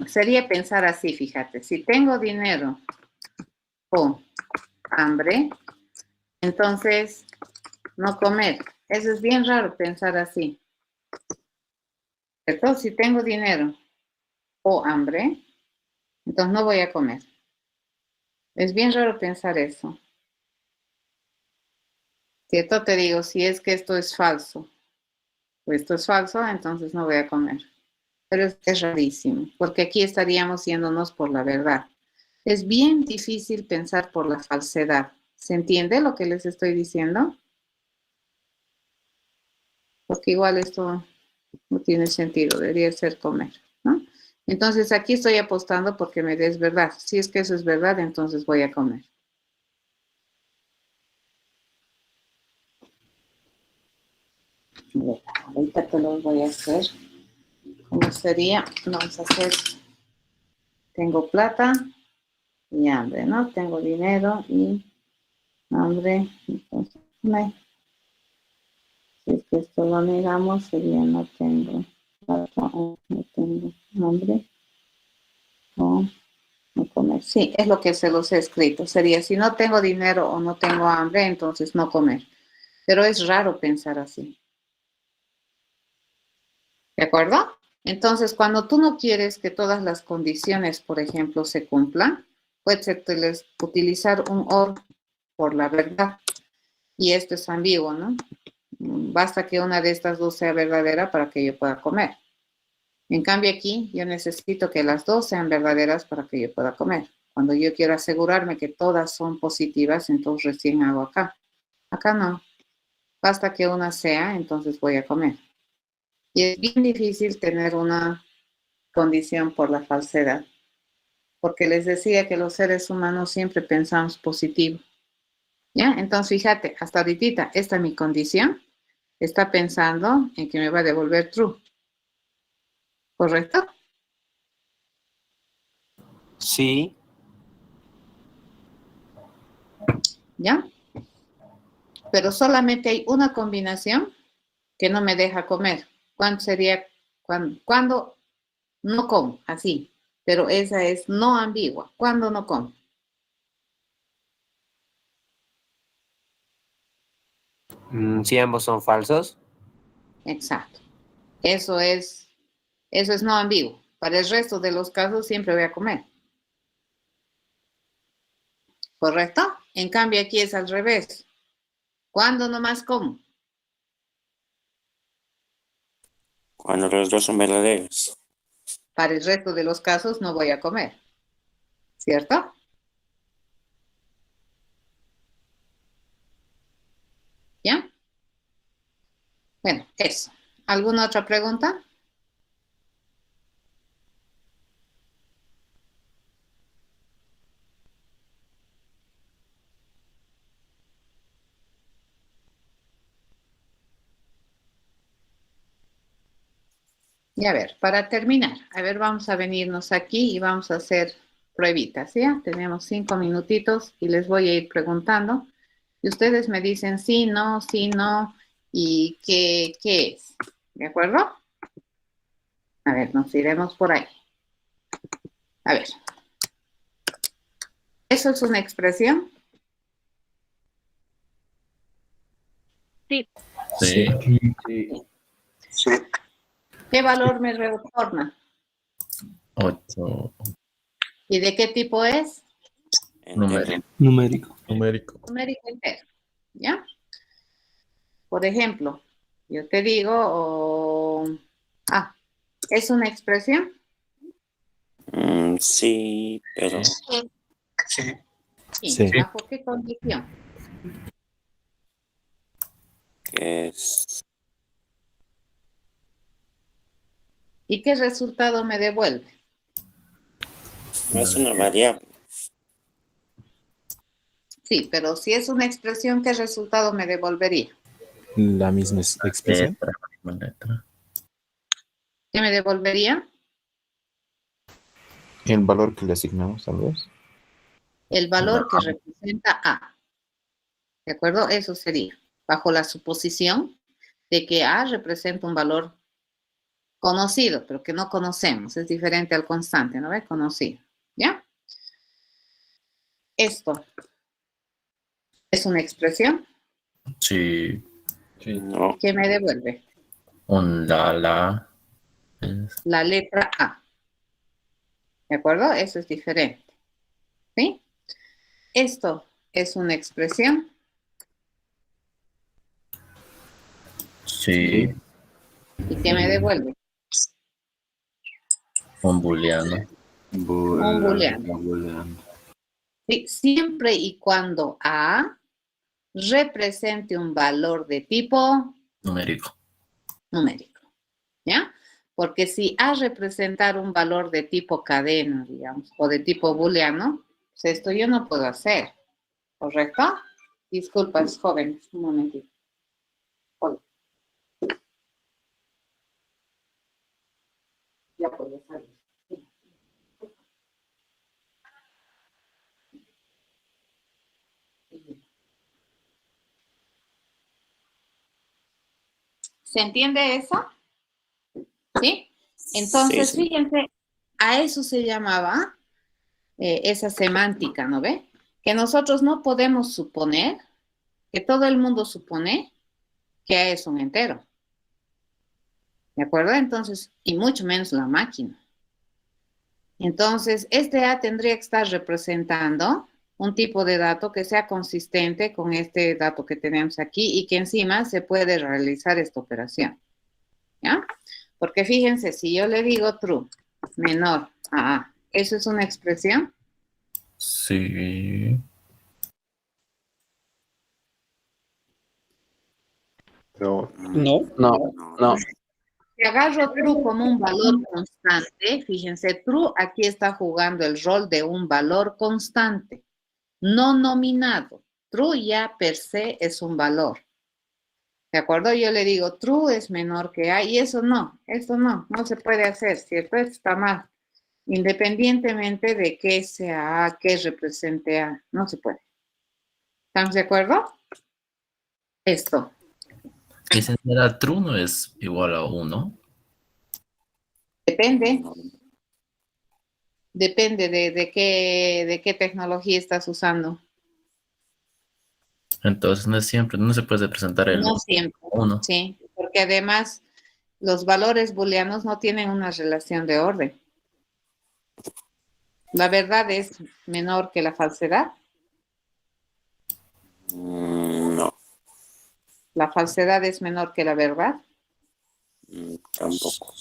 Sería pensar así, fíjate. Si tengo dinero o hambre, entonces no comer. Eso es bien raro pensar así. ¿Cierto? Si tengo dinero o hambre, entonces no voy a comer. Es bien raro pensar eso. ¿Cierto? Te digo, si es que esto es falso, o esto es falso, entonces no voy a comer. Pero es rarísimo, porque aquí estaríamos yéndonos por la verdad. Es bien difícil pensar por la falsedad. ¿Se entiende lo que les estoy diciendo? Porque igual esto no tiene sentido, debería ser comer, ¿no? Entonces aquí estoy apostando porque me des verdad. Si es que eso es verdad, entonces voy a comer. Ahorita te lo voy a hacer. ¿Cómo sería? Vamos a hacer, tengo plata y hambre, ¿no? Tengo dinero y hambre. Entonces, si es que esto lo negamos, sería no tengo plata o no tengo hambre o no comer. Sí, es lo que se los he escrito. Sería, si no tengo dinero o no tengo hambre, entonces no comer. Pero es raro pensar así. ¿De acuerdo? Entonces, cuando tú no quieres que todas las condiciones, por ejemplo, se cumplan, puedes utilizar un or por la verdad. Y esto es ambiguo, ¿no? Basta que una de estas dos sea verdadera para que yo pueda comer. En cambio aquí, yo necesito que las dos sean verdaderas para que yo pueda comer. Cuando yo quiero asegurarme que todas son positivas, entonces recién hago acá. Acá no. Basta que una sea, entonces voy a comer. Y es bien difícil tener una condición por la falsedad. Porque les decía que los seres humanos siempre pensamos positivo. ¿Ya? Entonces, fíjate, hasta ahorita, esta mi condición está pensando en que me va a devolver true. ¿Correcto? Sí. ¿Ya? Pero solamente hay una combinación que no me deja comer. ¿Cuándo sería? Cuando no como, así. Pero esa es no ambigua. ¿Cuándo no como? Si ambos son falsos. Exacto. Eso es no ambiguo. Para el resto de los casos siempre voy a comer. ¿Correcto? En cambio aquí es al revés. ¿Cuándo nomás como? Cuando los dos son verdaderos. Para el resto de los casos no voy a comer. ¿Cierto? ¿Ya? Bueno, eso. ¿Alguna otra pregunta? Y a ver, para terminar, a ver, vamos a venirnos aquí y vamos a hacer pruebitas, ¿ya? Tenemos 5 minutitos y les voy a ir preguntando. Y ustedes me dicen sí, no, y qué es. ¿De acuerdo? A ver, nos iremos por ahí. A ver. ¿Eso es una expresión? Sí. Sí. Sí. ¿Qué valor me retorna? 8. ¿Y de qué tipo es? Numérico. Numérico. Numérico. Numérico entero. ¿Ya? Por ejemplo, yo te digo, ¿es una expresión? Sí, pero Sí. Sí. Sí. ¿Bajo qué condición? que es ¿Y qué resultado me devuelve? no es una variable. Sí, pero si es una expresión, ¿qué resultado me devolvería? La misma expresión. Letra. ¿Qué me devolvería? El valor que le asignamos, tal vez. El valor que representa A. ¿De acuerdo? Eso sería, bajo la suposición de que A representa un valor conocido, pero que no conocemos. Es diferente al constante, ¿no ve? Conocido. ¿Ya? Esto es una expresión Sí. No, que me devuelve Un la. la letra A. ¿De acuerdo? Eso es diferente. ¿Sí? Esto es una expresión Sí. y que me devuelve Un booleano. un booleano. ¿Sí? Siempre y cuando A represente un valor de tipo Numérico. numérico. ¿Ya? Porque si A representar un valor de tipo cadena, digamos, o de tipo booleano, pues esto yo no puedo hacer. ¿Correcto? Disculpas, jóvenes, un momentito. Hola. Ya puedo salir. ¿Se entiende eso? ¿Sí? Entonces, sí. fíjense, a eso se llamaba esa semántica, ¿no ve? Que nosotros no podemos suponer, que todo el mundo supone que A es un entero. ¿De acuerdo? Entonces, y mucho menos la máquina. Entonces, este A tendría que estar representando un tipo de dato que sea consistente con este dato que tenemos aquí y que encima se puede realizar esta operación. ¿Ya? Porque fíjense, si yo le digo true menor a A, ¿eso es una expresión? Sí. Pero No. Si agarro true como un valor constante, fíjense, true aquí está jugando el rol de un valor constante, no nominado. True ya per se es un valor. ¿De acuerdo? Yo le digo true es menor que A y eso no se puede hacer, ¿cierto? Esto está mal. Independientemente de qué sea A, qué represente A, no se puede. ¿Estamos de acuerdo? Esto. Licenciada, true no es igual a 1. Depende. Depende de qué tecnología estás usando. Entonces no es siempre, no se puede presentar el No siempre, 1. sí, porque además los valores booleanos no tienen una relación de orden. La verdad es menor que la falsedad. No, La falsedad es menor que la verdad. tampoco.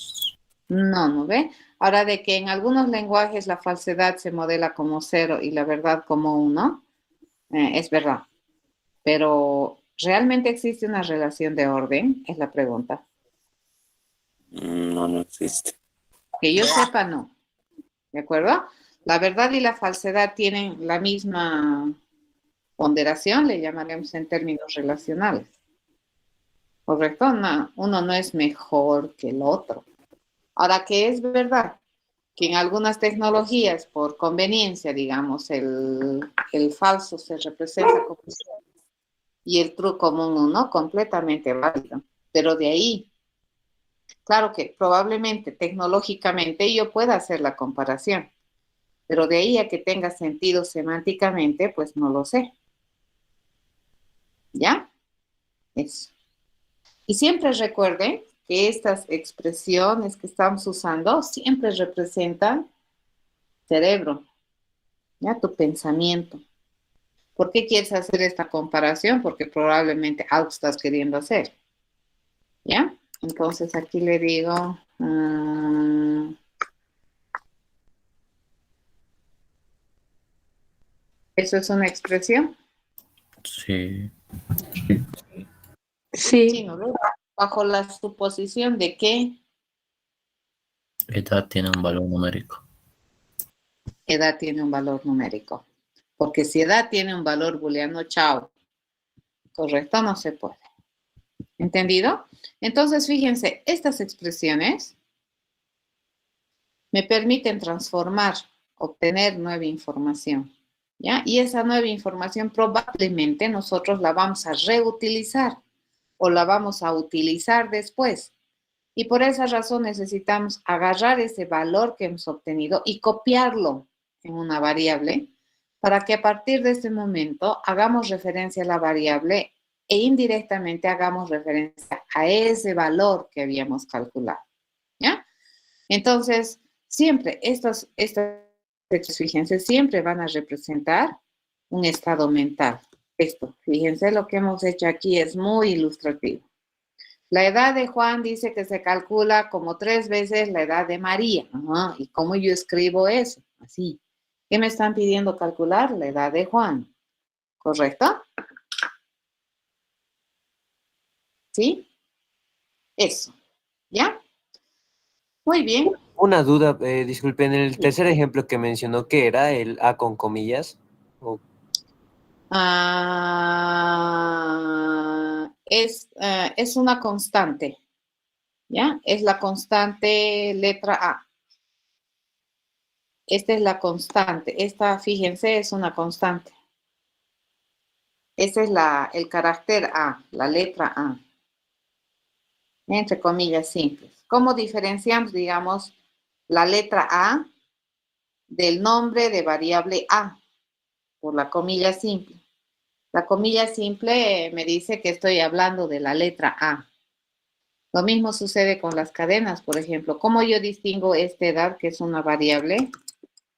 No, ¿no ve? Ahora, de que en algunos lenguajes la falsedad se modela como 0 y la verdad como 1, es verdad. Pero, ¿realmente existe una relación de orden? Es la pregunta. No existe. Que yo sepa, no. ¿De acuerdo? La verdad y la falsedad tienen la misma ponderación, le llamaremos en términos relacionales. ¿Correcto? No, uno no es mejor que el otro. Ahora, que es verdad que en algunas tecnologías, por conveniencia, digamos, el falso se representa como y el true como un 1, completamente válido. Pero de ahí, claro que probablemente tecnológicamente yo pueda hacer la comparación, pero de ahí a que tenga sentido semánticamente, pues no lo sé. ¿Ya? Eso. Y siempre recuerden que estas expresiones que estamos usando siempre representan cerebro, ¿ya? Tu pensamiento. ¿Por qué quieres hacer esta comparación? Porque probablemente algo estás queriendo hacer. ¿Ya? Entonces aquí le digo... ¿eso es una expresión? Sí. Sí, ¿no? Bajo la suposición de que Edad tiene un valor numérico. edad tiene un valor numérico. Porque si edad tiene un valor booleano, chao. Correcto, no se puede. ¿Entendido? Entonces, fíjense, estas expresiones me permiten transformar, obtener nueva información, ¿ya? Y esa nueva información probablemente nosotros la vamos a reutilizar o la vamos a utilizar después. Y por esa razón necesitamos agarrar ese valor que hemos obtenido y copiarlo en una variable para que a partir de este momento hagamos referencia a la variable e indirectamente hagamos referencia a ese valor que habíamos calculado. ¿Ya? Entonces, siempre estas fíjense, siempre van a representar un estado mental. Esto, fíjense, lo que hemos hecho aquí es muy ilustrativo. La edad de Juan dice que se calcula como 3 veces la edad de María. Ajá. ¿Y cómo yo escribo eso? Así. ¿Qué me están pidiendo calcular? La edad de Juan. ¿Correcto? ¿Sí? Eso. ¿Ya? Muy bien. Una duda, disculpen, el tercer ejemplo que mencionó, ¿qué era? ¿El A con comillas? ¿O Es una constante. ¿Ya? Es la constante letra A. Esta es la constante. Esta, fíjense, es una constante. Ese es el carácter A, la letra A. Entre comillas simples. ¿Cómo diferenciamos, digamos, la letra A del nombre de variable A por la comilla simple. La comilla simple me dice que estoy hablando de la letra A. Lo mismo sucede con las cadenas, por ejemplo. ¿Cómo yo distingo esta edad, que es una variable,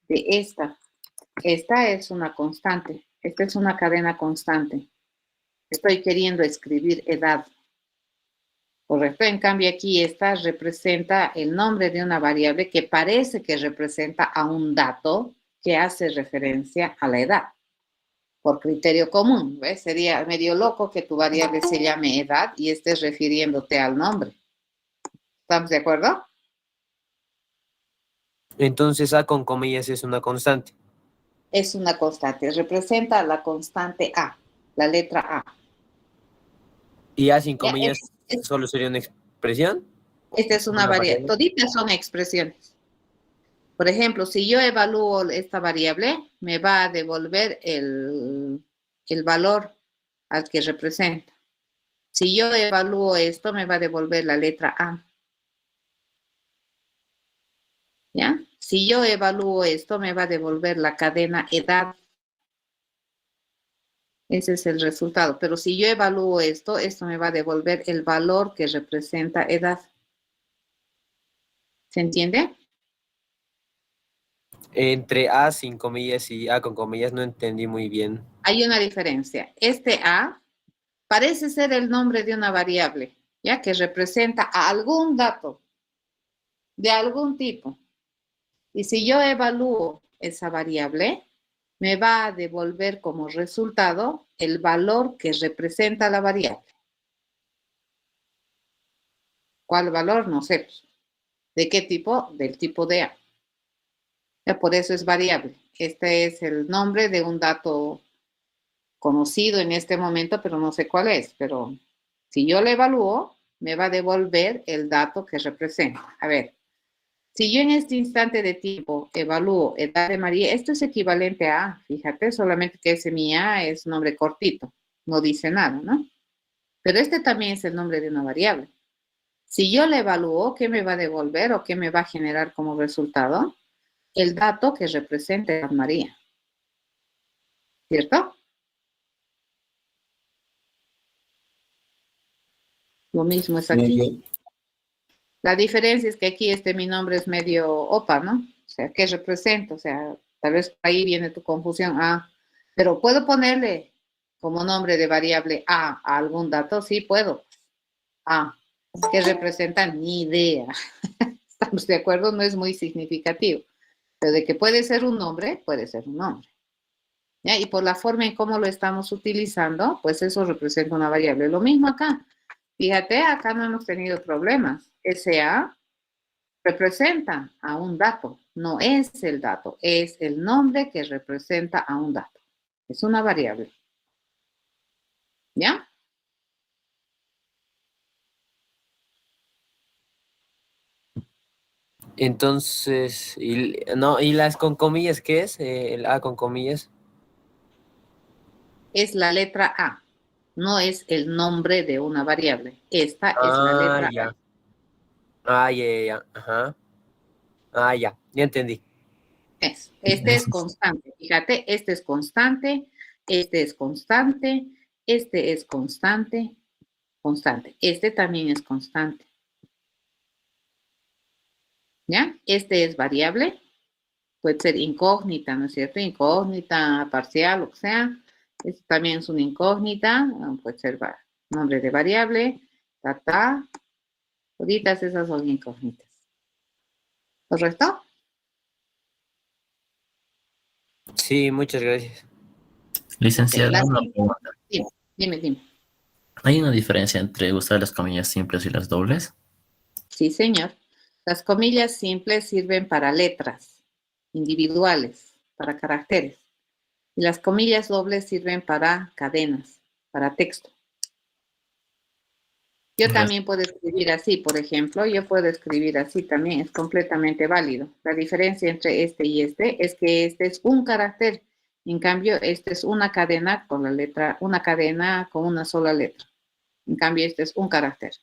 de esta? Esta es una constante. Esta es una cadena constante. Estoy queriendo escribir edad. Correcto. En cambio, aquí esta representa el nombre de una variable que parece que representa a un dato que hace referencia a la edad. Por criterio común, ¿ves? Sería medio loco que tu variable se llame edad y estés refiriéndote al nombre. ¿Estamos de acuerdo? Entonces A con comillas es una constante. Es una constante, representa la constante A, la letra A. Y A sin Ya, comillas solo sería una expresión. Esta es una variable. Toditas son expresiones. Por ejemplo, si yo evalúo esta variable, me va a devolver el valor al que representa. Si yo evalúo esto, me va a devolver la letra A. ¿Ya? Si yo evalúo esto, me va a devolver la cadena edad. Ese es el resultado. Pero si yo evalúo esto, esto me va a devolver el valor que representa edad. ¿Se entiende? Entre A sin comillas y A con comillas no entendí muy bien. Hay una diferencia. Este A parece ser el nombre de una variable, ¿ya? Que representa a algún dato de algún tipo. Y si yo evalúo esa variable, me va a devolver como resultado el valor que representa la variable. ¿Cuál valor? No sé. ¿De qué tipo? Del tipo de A. Ya, por eso es variable. Este es el nombre de un dato conocido en este momento, pero no sé cuál es. Pero si yo lo evalúo, me va a devolver el dato que representa. A ver, si yo en este instante de tiempo evalúo edad de María, esto es equivalente a A, fíjate, solamente que ese mi A es nombre cortito, no dice nada, ¿no? Pero este también es el nombre de una variable. Si yo le evalúo, ¿qué me va a devolver o qué me va a generar como resultado? El dato que representa a María. ¿Cierto? Lo mismo es aquí. La diferencia es que aquí mi nombre es medio opa, ¿no? O sea, ¿qué representa? O sea, tal vez por ahí viene tu confusión. Ah, pero ¿puedo ponerle como nombre de variable A algún dato? Sí, puedo. A. ¿Qué representa? Ni idea. ¿Estamos de acuerdo? No es muy significativo. Pero de que puede ser un nombre, puede ser un nombre. ¿Ya? Y por la forma en cómo lo estamos utilizando, pues eso representa una variable. Lo mismo acá. Fíjate, acá no hemos tenido problemas. SA representa a un dato. No es el dato, es el nombre que representa a un dato. Es una variable. ¿Ya? Entonces, ¿y las con comillas qué es? El A con comillas. Es la letra A. No es el nombre de una variable. Esta es la letra Ya. A. Ya. Ajá. Ya entendí. Este es constante. Fíjate, este es constante, este es constante, este es constante, constante. Este también es constante. ¿Ya? Este es variable. Puede ser incógnita, ¿no es cierto? Incógnita, parcial, lo que sea. Este también es una incógnita. Puede ser nombre de variable. Toditas esas son incógnitas. ¿Correcto? Sí, muchas gracias. Licenciada, una pregunta. Dime. ¿Hay una diferencia entre usar las comillas simples y las dobles? Sí, señor. Las comillas simples sirven para letras individuales, para caracteres. Y las comillas dobles sirven para cadenas, para texto. Yo también puedo escribir así, por ejemplo. Yo puedo escribir así también, es completamente válido. La diferencia entre este y este es que este es un carácter. En cambio, este es una cadena con la letra, una cadena con una sola letra. En cambio, este es un carácter.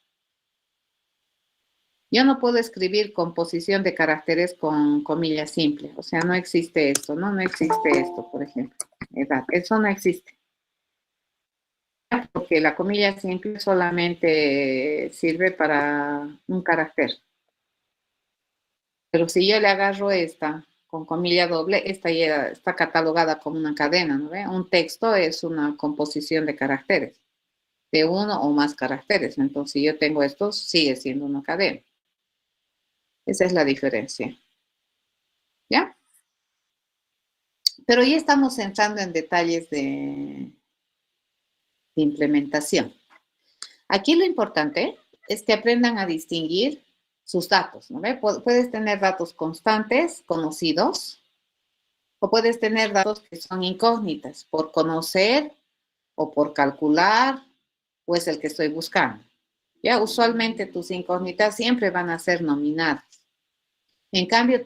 Yo no puedo escribir composición de caracteres con comillas simples. O sea, no existe esto, ¿no? No existe esto, por ejemplo. Edad. Eso no existe. Porque la comilla simple solamente sirve para un carácter. Pero si yo le agarro esta con comilla doble, esta ya está catalogada como una cadena, ¿no ve? Un texto es una composición de caracteres, de uno o más caracteres. Entonces, si yo tengo estos, sigue siendo una cadena. Esa es la diferencia. ¿Ya? Pero ya estamos entrando en detalles de implementación. Aquí lo importante es que aprendan a distinguir sus datos, ¿no ve? Puedes tener datos constantes, conocidos, o puedes tener datos que son incógnitas, por conocer o por calcular, o es el que estoy buscando. Ya, usualmente tus incógnitas siempre van a ser nominadas. En cambio,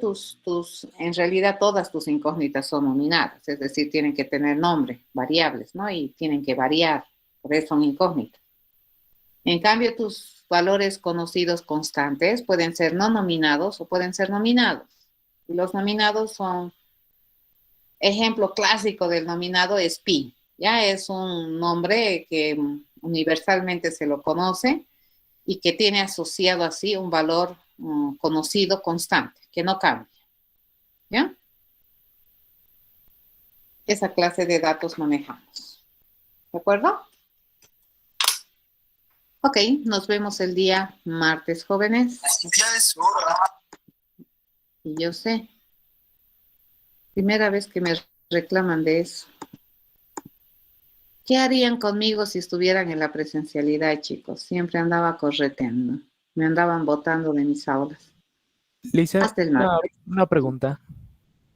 en realidad todas tus incógnitas son nominadas, es decir, tienen que tener nombre, variables, ¿no? Y tienen que variar, por eso son incógnitas. En cambio, tus valores conocidos constantes pueden ser no nominados o pueden ser nominados. Y los nominados son, ejemplo clásico del nominado es pi. Ya es un nombre que universalmente se lo conoce y que tiene asociado así un valor conocido constante, que no cambia. ¿Ya? Esa clase de datos manejamos. ¿De acuerdo? Ok, nos vemos el día martes, jóvenes. Y yo sé. Primera vez que me reclaman de eso. ¿Qué harían conmigo si estuvieran en la presencialidad, chicos? Siempre andaba correteando. Me andaban botando de mis aulas. Lisa, Hasta el martes. una pregunta.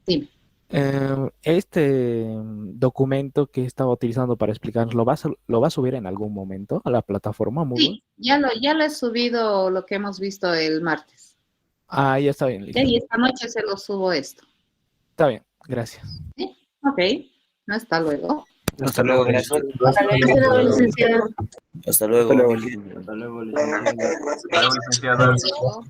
Dime. Este documento que estaba utilizando para explicar, ¿lo va a subir en algún momento a la plataforma Moodle? Sí, ya lo he subido lo que hemos visto el martes. Ah, ya está bien, Lisa. Y esta noche se lo subo esto. Está bien, gracias. ¿Sí? Ok, hasta luego. Hasta luego, gracias. Hasta luego, licenciado. Hasta luego. Hasta luego, licenciado. Hasta luego.